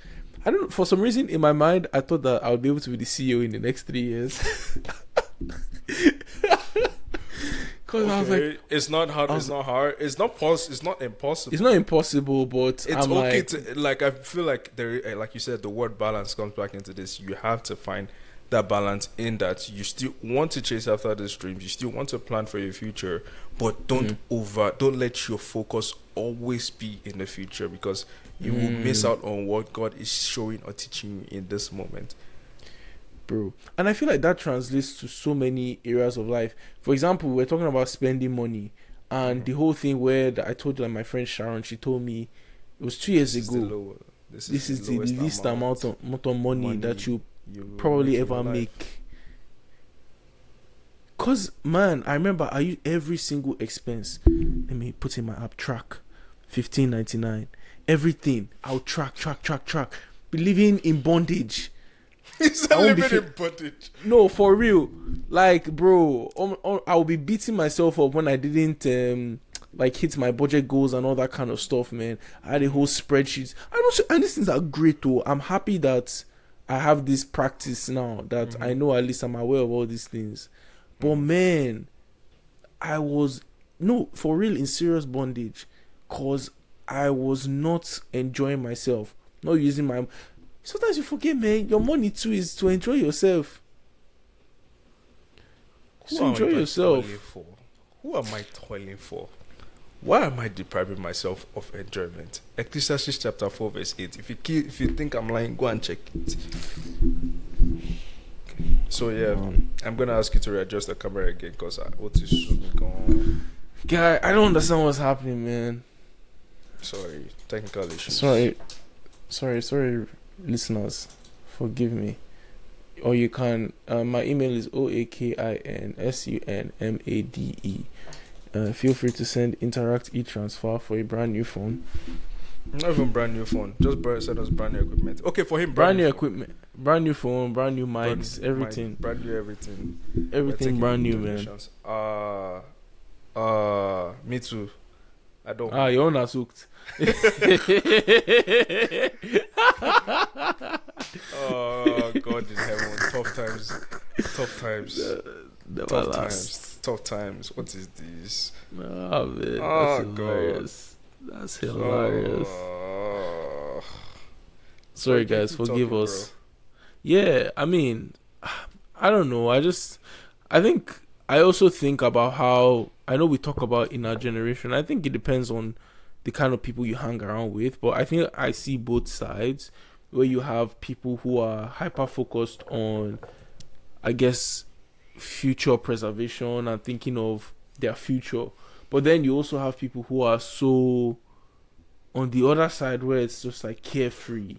I don't know, for some reason in my mind, I thought that I would be able to be the CEO in the next 3 years. Because I was like, it's not hard. It's not hard. It's not It's not impossible. It's not impossible, but it's okay to like. I feel like there, like you said, the word balance comes back into this. You have to find that balance in that you still want to chase after these dreams. You still want to plan for your future, but don't let your focus always be in the future, because you will miss out on what God is showing or teaching you in this moment. Bro. And I feel like that translates to so many areas of life. For example, we're talking about spending money, and the whole thing where I told you, like, my friend Sharon, she told me it was 2 years ago. This is the least amount of money that you probably ever make. Cause man, I remember I used every single expense. Let me put in my app, track $15.99. Everything I'll track. Be living in bondage. He's living in bondage. No, for real. Like, bro, I'll be beating myself up when I didn't like hit my budget goals and all that kind of stuff, man. I had a whole spreadsheet. And these things are great though. I'm happy that I have this practice now, that I know at least I'm aware of all these things. But man, I was for real in serious bondage, cause I was not enjoying myself, not using my. Sometimes you forget, man. Your money too is to enjoy yourself. Who am I toiling for? Why am I depriving myself of enjoyment? Ecclesiastes chapter 4 verse 8. If you think I'm lying, go and check it. So yeah, I'm gonna ask you to readjust the camera again, because what is going? Guy, I don't understand what's happening, man. Sorry, technical issues. Sorry, listeners, forgive me. Or you can. My email is oakinsunmade. Feel free to send Interact e-transfer for a brand new phone. Not even brand new phone. Just send us brand new equipment. Okay, for him, brand new equipment, brand new phone, brand new mics, everything. Brand new everything. Everything brand new, man. Me too. I don't. Your own has hooked. Oh God in heaven! Tough times. What is this? Oh man, that's hilarious. That's hilarious. Sorry guys, forgive us. Bro. Yeah, I mean, I don't know. I also think about how, I know we talk about in our generation. I think it depends on the kind of people you hang around with, but I think I see both sides, where you have people who are hyper focused on, I guess, future preservation and thinking of their future, but then you also have people who are so on the other side, where it's just like carefree,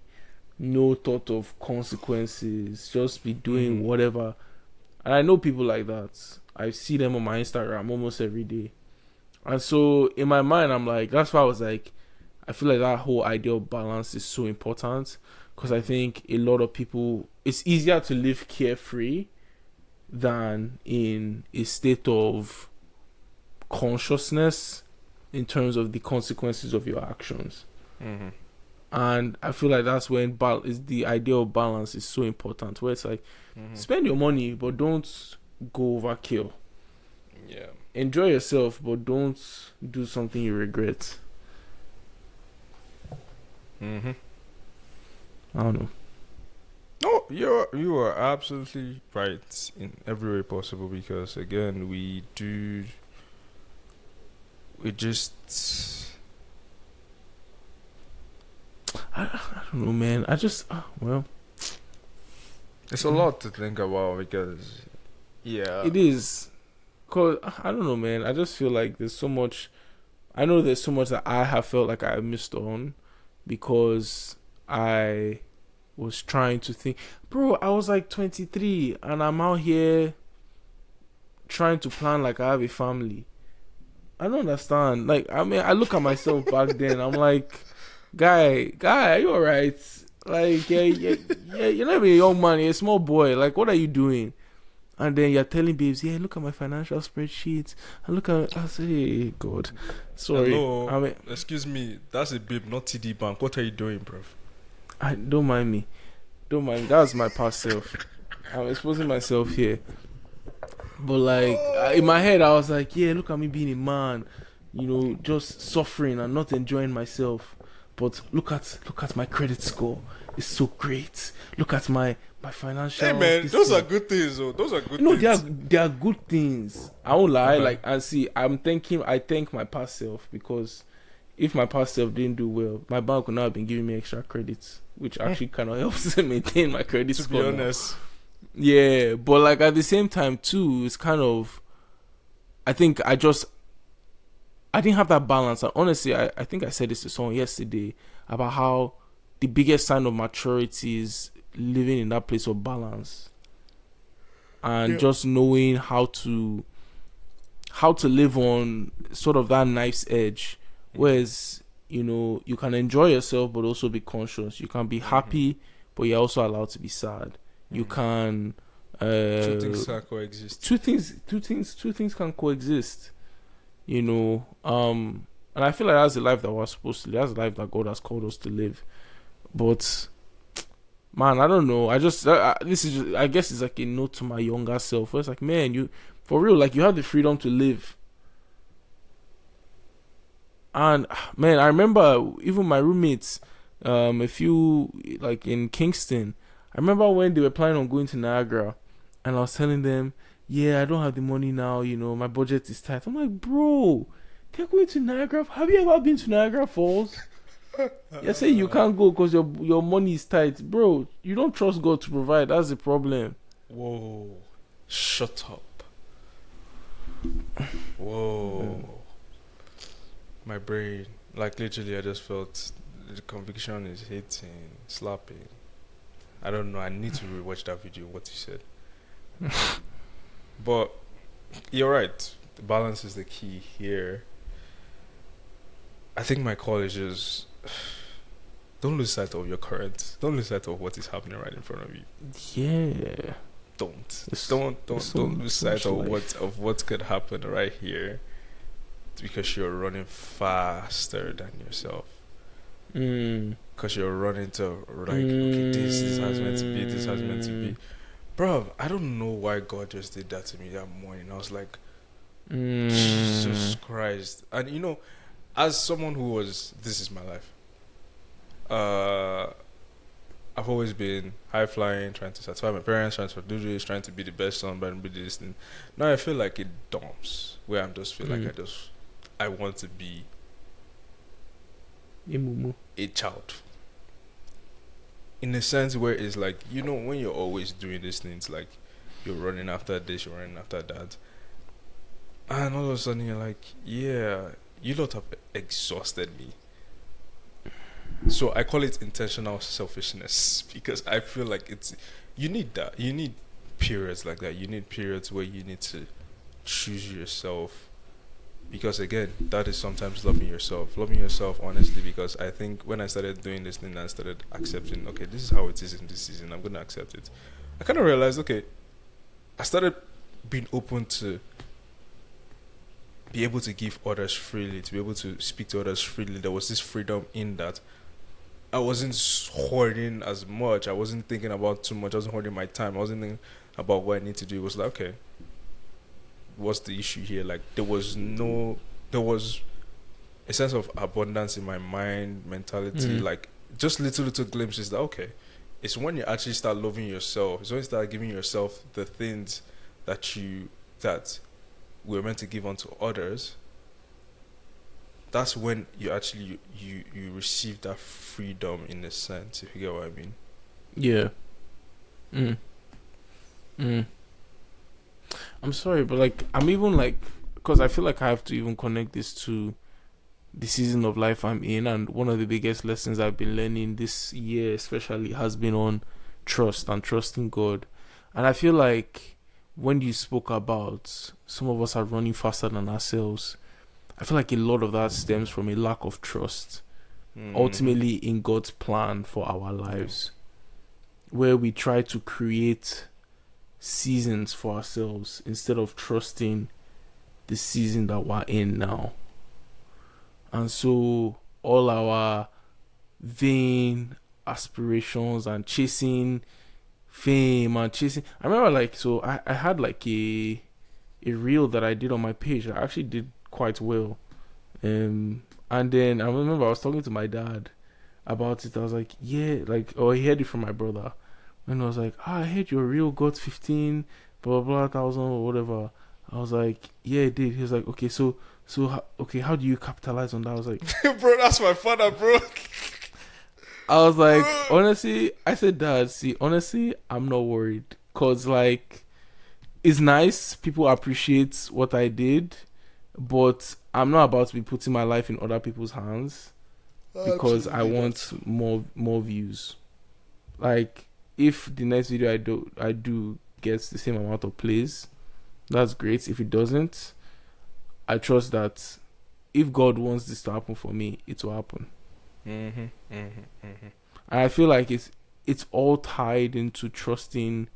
no thought of consequences, just be doing whatever. And I know people like that. I see them on my Instagram almost every day. And so in my mind, I'm like, that's why I was like, I feel like that whole idea of balance is so important, because I think a lot of people, it's easier to live carefree than in a state of consciousness in terms of the consequences of your actions. And I feel like that's when the idea of balance is so important, where it's like, spend your money, but don't go overkill. Yeah. Enjoy yourself, but don't do something you regret. I don't know. No, you are absolutely right in every way possible, because again, we just I don't know, man. It's a lot to think about, because it is. Cause I don't know, man. I just feel like there's so much. I know there's so much that I have felt like I missed on, because I was trying to think. Bro, I was like 23 and I'm out here trying to plan like I have a family. I don't understand. Like, I mean, I look at myself back then. I'm like, guy, are you alright? Like, yeah, you're not even a young man. You're a small boy. Like, what are you doing? And then you're telling babes, yeah, look at my financial spreadsheets. And look at, I say, hey, God, sorry. Hello, I mean, excuse me. That's a babe, not TD Bank. What are you doing, bro? Don't mind me. Don't mind me. That's my past self. I'm exposing myself here. But like in my head, I was like, yeah, look at me being a man, you know, just suffering and not enjoying myself. But look at my credit score. It's so great. Look at my financial. Hey man, those are good things. Though. Those are good. No, things. they are good things. I won't lie. Like, and see, I thank my past self, because if my past self didn't do well, my bank would now have been giving me extra credits, which actually kind of helps maintain my credit score. To be honest. Yeah, but like at the same time too, it's kind of, I think I didn't have that balance. And honestly, I think I said this to someone yesterday about how the biggest sign of maturity is living in that place of balance and just knowing how to live on sort of that knife's edge, whereas, you know, you can enjoy yourself but also be conscious. You can be happy, but you're also allowed to be sad. You can two things can coexist. Two things can coexist. You know, and I feel like that's the life that we're supposed to live. That's the life that God has called us to live. But man, I don't know. I guess it's like a note to my younger self. Where it's like, man, you for real, like you have the freedom to live. And man, I remember even my roommates, a few like in Kingston. I remember when they were planning on going to Niagara, and I was telling them, yeah, I don't have the money now, you know, my budget is tight. I'm like, bro, they're going to Niagara. Have you ever been to Niagara Falls? You say you can't go because your money is tight. Bro, you don't trust God to provide. That's the problem. Whoa. Shut up. Whoa. My brain, like literally I just felt the conviction is hitting, slapping. I don't know. I need to rewatch that video. What you said, but you're right. The balance is the key here. I think my call is just don't lose sight of your current. Don't lose sight of what is happening right in front of you. Yeah. Don't lose sight of what could happen right here, because you're running faster than yourself. Because you're running to like, okay, this is how it's meant to be, this is how it's meant to be. Bro, I don't know why God just did that to me that morning. I was like, Jesus Christ. And you know, as someone who was, this is my life, I've always been high flying, trying to satisfy my parents, trying to do this, trying to be the best son, but be this thing. Now I feel like it dumps, where I just feel like I want to be a child. In a sense where it's like, you know, when you're always doing these things, like you're running after this, you're running after that, and all of a sudden you're like, yeah, you lot have exhausted me. So I call it intentional selfishness, because I feel like you need that. You need periods like that. You need periods where you need to choose yourself. Because again, that is sometimes loving yourself honestly. Because I think when I started doing this thing and started accepting, okay, this is how it is in this season, I'm going to accept it, I kind of realized, okay, I started being open to be able to give others freely, to be able to speak to others freely. There was this freedom in that. I wasn't hoarding as much. I wasn't thinking about too much. I wasn't hoarding my time. I wasn't thinking about what I need to do. It was like, okay, what's the issue here? Like, there was a sense of abundance in my mind, mentality, like just little glimpses that, okay, it's when you actually start loving yourself, it's when you start giving yourself the things that we're meant to give unto others. That's when you actually you receive that freedom, in a sense, if you get what I mean. Yeah. I'm sorry, but like, I'm even like, because I feel like I have to even connect this to the season of life I'm in, and one of the biggest lessons I've been learning this year especially has been on trust and trusting God. And I feel like when you spoke about some of us are running faster than ourselves, I feel like a lot of that stems from a lack of trust, ultimately in God's plan for our lives, where we try to create seasons for ourselves instead of trusting the season that we're in now. And so all our vain aspirations and chasing fame and chasing, I remember I had like a reel that I did on my page that actually did quite well, and then I remember I was talking to my dad about it. I was like, yeah, like, oh, he heard it from my brother, and I was like, I heard your reel got 15 blah blah thousand or whatever. I was like, yeah, it did. He was like, okay, so how do you capitalize on that? I was like, bro, that's my father, bro. I was like, honestly, I said, Dad, see, honestly, I'm not worried, cause like, it's nice, people appreciate what I did, but I'm not about to be putting my life in other people's hands because I want more views. Like, if the next video I do gets the same amount of plays, that's great. If it doesn't, I trust that if God wants this to happen for me, it will happen. And I feel like it's all tied into trusting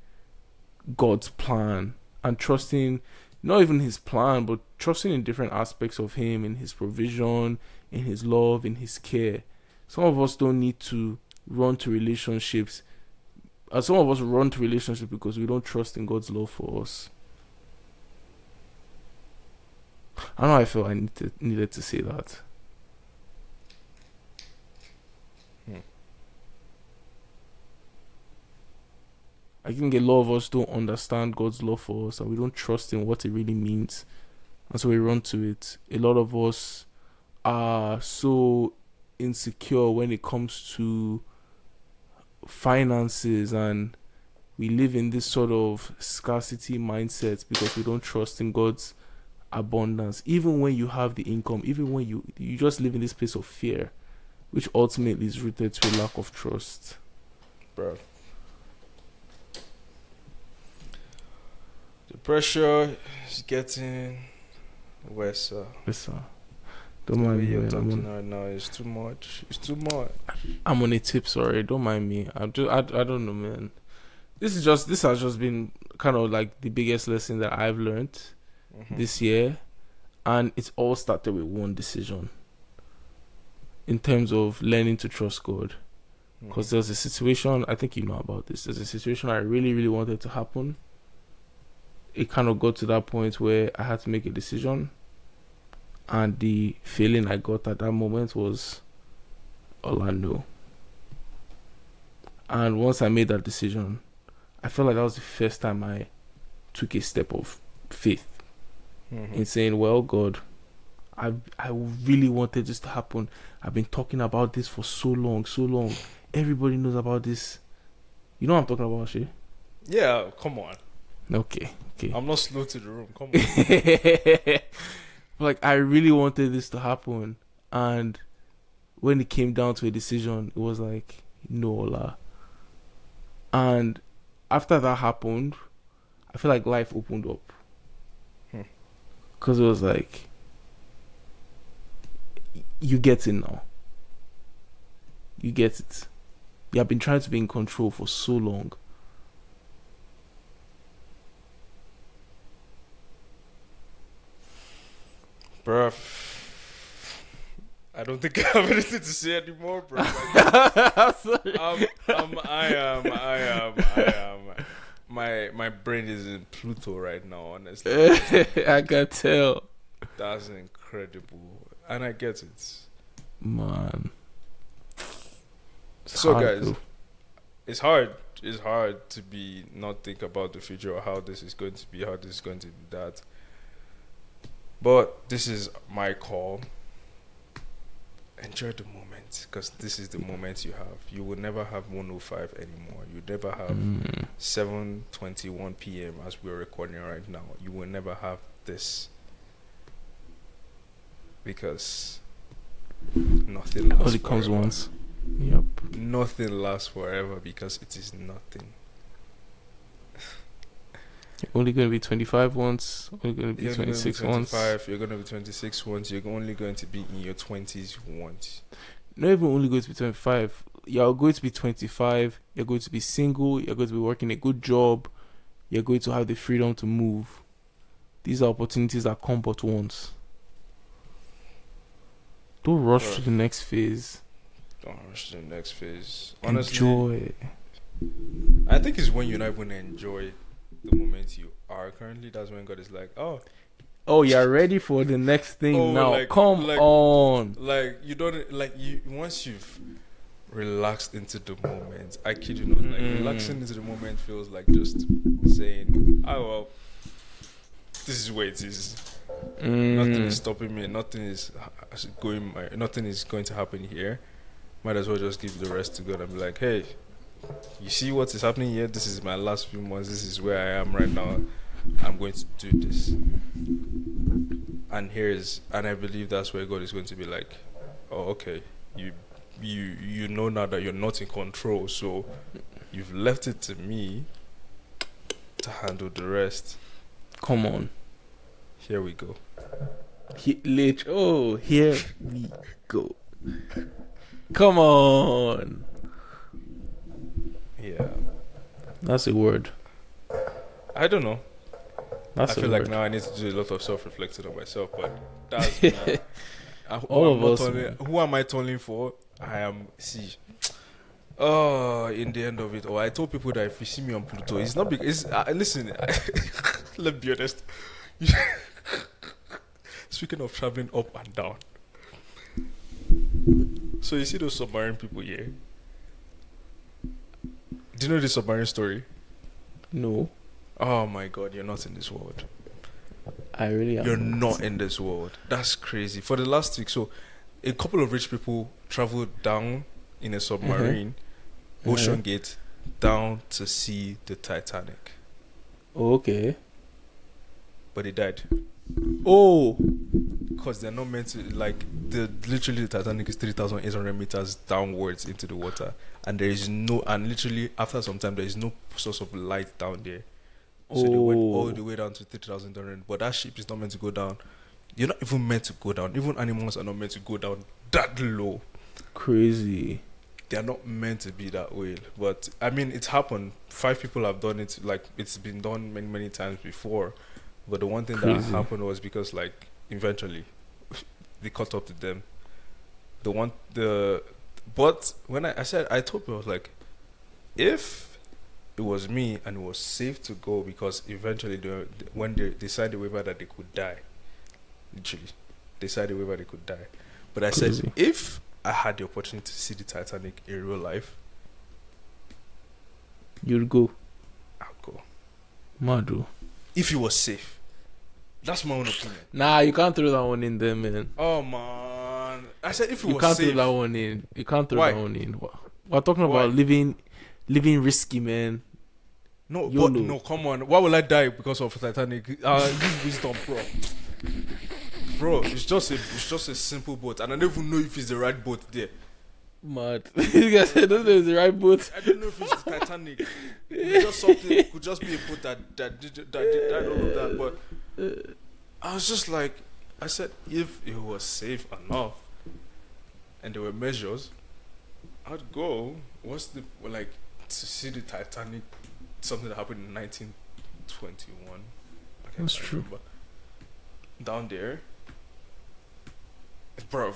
God's plan and trusting not even his plan, but trusting in different aspects of him, in his provision, in his love, in his care. Some of us don't need to run to relationships. Some of us run to relationships because we don't trust in God's love for us. I know I felt I needed to say that. I think a lot of us don't understand God's love for us and we don't trust in what it really means. And so we run to it. A lot of us are so insecure when it comes to finances, and we live in this sort of scarcity mindset because we don't trust in God's abundance. Even when you have the income, even when you just live in this place of fear, which ultimately is rooted to a lack of trust. Bro. The pressure is getting worse. Yes, sir. Don't mind me. You're talking right now. It's too much. It's too much. I'm on a tip. Sorry. Don't mind me. I don't know, man. This has just been kind of like the biggest lesson that I've learned this year, and it's all started with one decision. In terms of learning to trust God, because there's a situation, I think you know about this. There's a situation I really, really wanted to happen. It kind of got to that point where I had to make a decision, and the feeling I got at that moment was all I know. And once I made that decision, I felt like that was the first time I took a step of faith in saying, well, God, I really wanted this to happen. I've been talking about this for so long. Everybody knows about this. You know what I'm talking about, Shay? Yeah, come on. Okay. I'm not slow to the room. Come on. Like, I really wanted this to happen. And when it came down to a decision, it was like, no, Ola. And after that happened, I feel like life opened up. Because it was like, you get it now. You get it. You have been trying to be in control for so long. Bruh, I don't think I have anything to say anymore, bro. I'm sorry. My brain is in Pluto right now, honestly. I can tell. That's incredible. And I get it. Man. So guys, it's hard. It's hard to not think about the future or how this is going to be, how this is going to be that. But this is my call. Enjoy the moment, because this is the moment you have. You will never have 1:05 anymore. You never have 7:21 p.m. as we're recording right now. You will never have this, because nothing lasts only comes forever. once. Yep. Nothing lasts forever because it is nothing. only going to be 25 once. Only going to be 26 once. You're going to be 26 once. You're only going to be in your 20s once. Not even only going to be 25. You're going to be 25. You're going to be single. You're going to be working a good job. You're going to have the freedom to move. These are opportunities that come but once. Don't rush to the next phase. Don't rush to the next phase. Honestly, enjoy. I think it's when you're not even enjoy the moment you are currently. That's when God is like, oh, you're ready for the next thing now. Come on. Like you don't once you've relaxed into the moment. I kid you not. Like relaxing into the moment feels like just saying, "Oh well, this is where it is. Nothing is stopping me. Nothing is going to happen here. Might as well just give the rest to God and be like, hey, you see what is happening here? This is my last few months. This is where I am right now. I'm going to do this. And I believe that's where God is going to be like, oh, okay, you know now that you're not in control, so you've left it to me to handle the rest. Come on. Here we go. Here we go. Come on. Yeah. That's a word. I don't know. I feel like now I need to do a lot of self-reflecting on myself, but that's all of us. Who am I turning for? I am in the end of it, I told people that if you see me on Pluto, it's not because listen. Let's be honest. Speaking of traveling up and down, so you see those submarine people here. Do you know the submarine story? No. Oh my God, you're not in this world. I really am. You're not in this world. That's crazy. For the last week, so a couple of rich people traveled down in a submarine, Ocean Gate, down to see the Titanic. Okay. But they died. Oh. Because they're not meant to, literally the Titanic is 3,800 meters downwards into the water. And literally after some time, there is no source of light down there. So they went all the way down to 3,800. But that ship is not meant to go down. You're not even meant to go down. Even animals are not meant to go down that low. Crazy. They are not meant to be that way. But, I mean, it's happened. 5 people have done it. It's been done many, many times before. But the one thing that happened was because, eventually, they caught up to them. But when I told people, I was like, if it was me and it was safe to go, because eventually, when they signed the waiver that they could die, literally, they signed the waiver they could die. But I said, if I had the opportunity to see the Titanic in real life, you'd go. I'll go. Madu. If it was safe. That's my own opinion. Nah, you can't throw that one in there, man. Oh, man. I said if it was safe. You can't throw that one in. You can't throw that one in. We're talking about living risky, man. No, but no, come on. Why will I die because of Titanic? Use wisdom, bro. Bro, it's just a simple boat. And I don't even know if it's the right boat there. Mad. This guy said, I don't know if it's the right boat. I don't know if it's the Titanic. It could just be a boat that did all of that. But I was just like, I said, if it was safe enough and there were measures, I'd go. To see the Titanic, something that happened in 1921. That's true. Remember. Down there. Bro,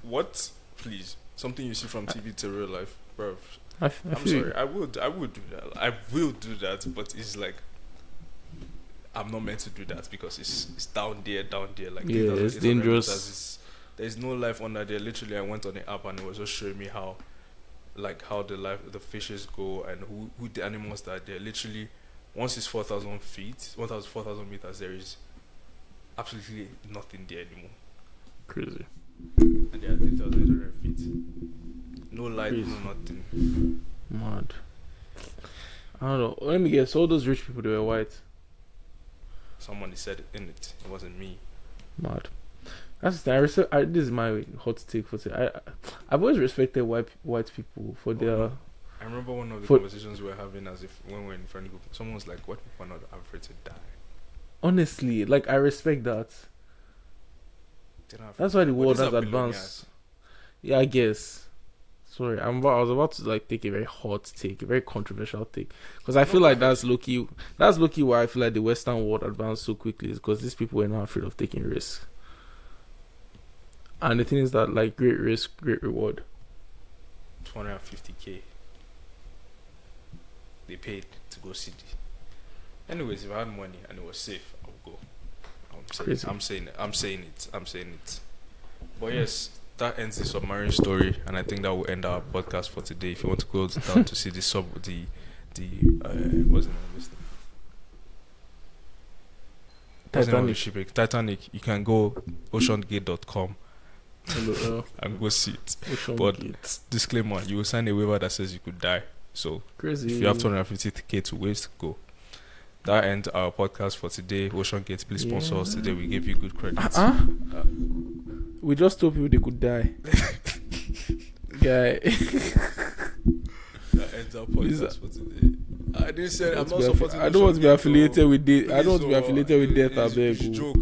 what? Please. Something you see from TV to real life, bro. I'm sorry. I will do that. I will do that, but it's like I'm not meant to do that because it's down there. It's dangerous. There's no life under there. Literally, I went on the app and it was just showing me how the fishes go and who the animals that are there. Literally, once it's 4,000 meters, there is absolutely nothing there anymore. Crazy. And they are 3,800 feet. No light, no nothing. Mad. I don't know. Let me guess. All those rich people, they were white. Someone said it in it. It wasn't me. Mad. That's the thing. This is my hot take for today. I've always respected white people for their I remember one of the conversations we were having as if when we were in friend group, someone was like, "What people are not afraid to die?" Honestly, like I respect that. That's why the world has advanced. Yeah, I guess. Sorry, I was about to like take a very hot take, a very controversial take, because I feel like that's low-key. That's low-key why I feel like the Western world advanced so quickly, is because these people were not afraid of taking risks. And the thing is that like great risk, great reward. 250K. They paid to go see the. Anyways, if I had money and it was safe, I would go. I'm saying it. But yes, that ends the submarine story, and I think that will end our podcast for today. If you want to go down to see what's the name of this thing? Titanic. You can go oceangate.com and go see it. But disclaimer: you will sign a waiver that says you could die. So crazy. If you have 250K to waste, go. That ends our podcast for today. Ocean Gate, please sponsor us today. We give you good credit. We just told people they could die. Guy. That ends our podcast for today. I didn't say I'm not supporting. I don't want to be affiliated with death. I don't want to be affiliated with death. I beg. It's joke.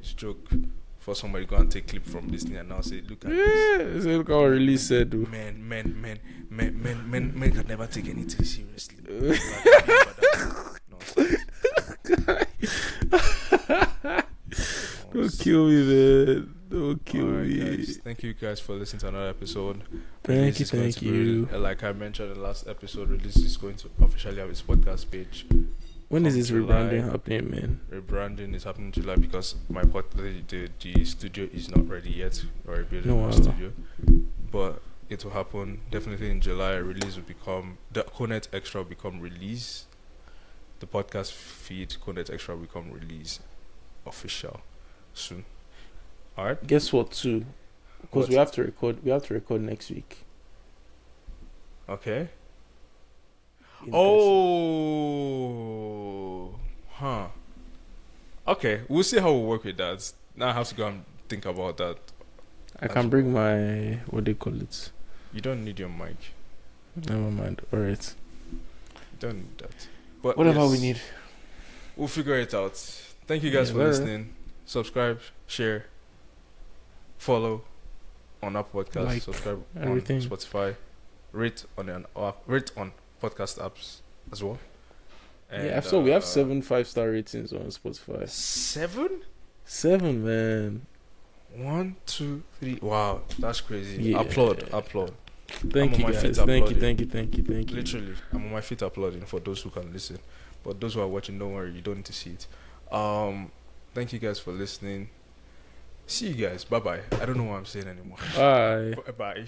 It's joke. For somebody go and take clip from this thing and now say, look at this. Say, look how release said. Men can never take anything seriously. Don't kill me, man. Don't kill me. Guys. Thank you guys for listening to another episode. Thank you. Like I mentioned in the last episode, Release is going to officially have its podcast page. When is this rebranding happening, man? Rebranding is happening in July because the studio is not ready yet, or building a studio. But it will happen definitely in July. Release will become the Conet Extra will become Release. The podcast feed Conet Extra will become Release official soon. All right. Guess what? Too, because we have to record. We have to record next week. Okay. Okay, we'll see how we work with that. Now I have to go and think about that. I can bring my, what do you call it? You don't need your mic. Never mind. Alright. You don't need that. But whatever we need, we'll figure it out. Thank you guys for listening. Subscribe, share, follow on Apple Podcasts, subscribe everything. On Spotify, rate on podcast apps as well. And, yeah, so we have 7 5-star ratings on Spotify. 7, man. 1, 2, 3. Wow, that's crazy. Yeah. Applaud. Thank you guys. Thank you. Literally, I'm on my feet applauding for those who can listen. But those who are watching, don't worry, you don't need to see it. Thank you guys for listening. See you guys. Bye bye. I don't know what I'm saying anymore. Bye. Bye.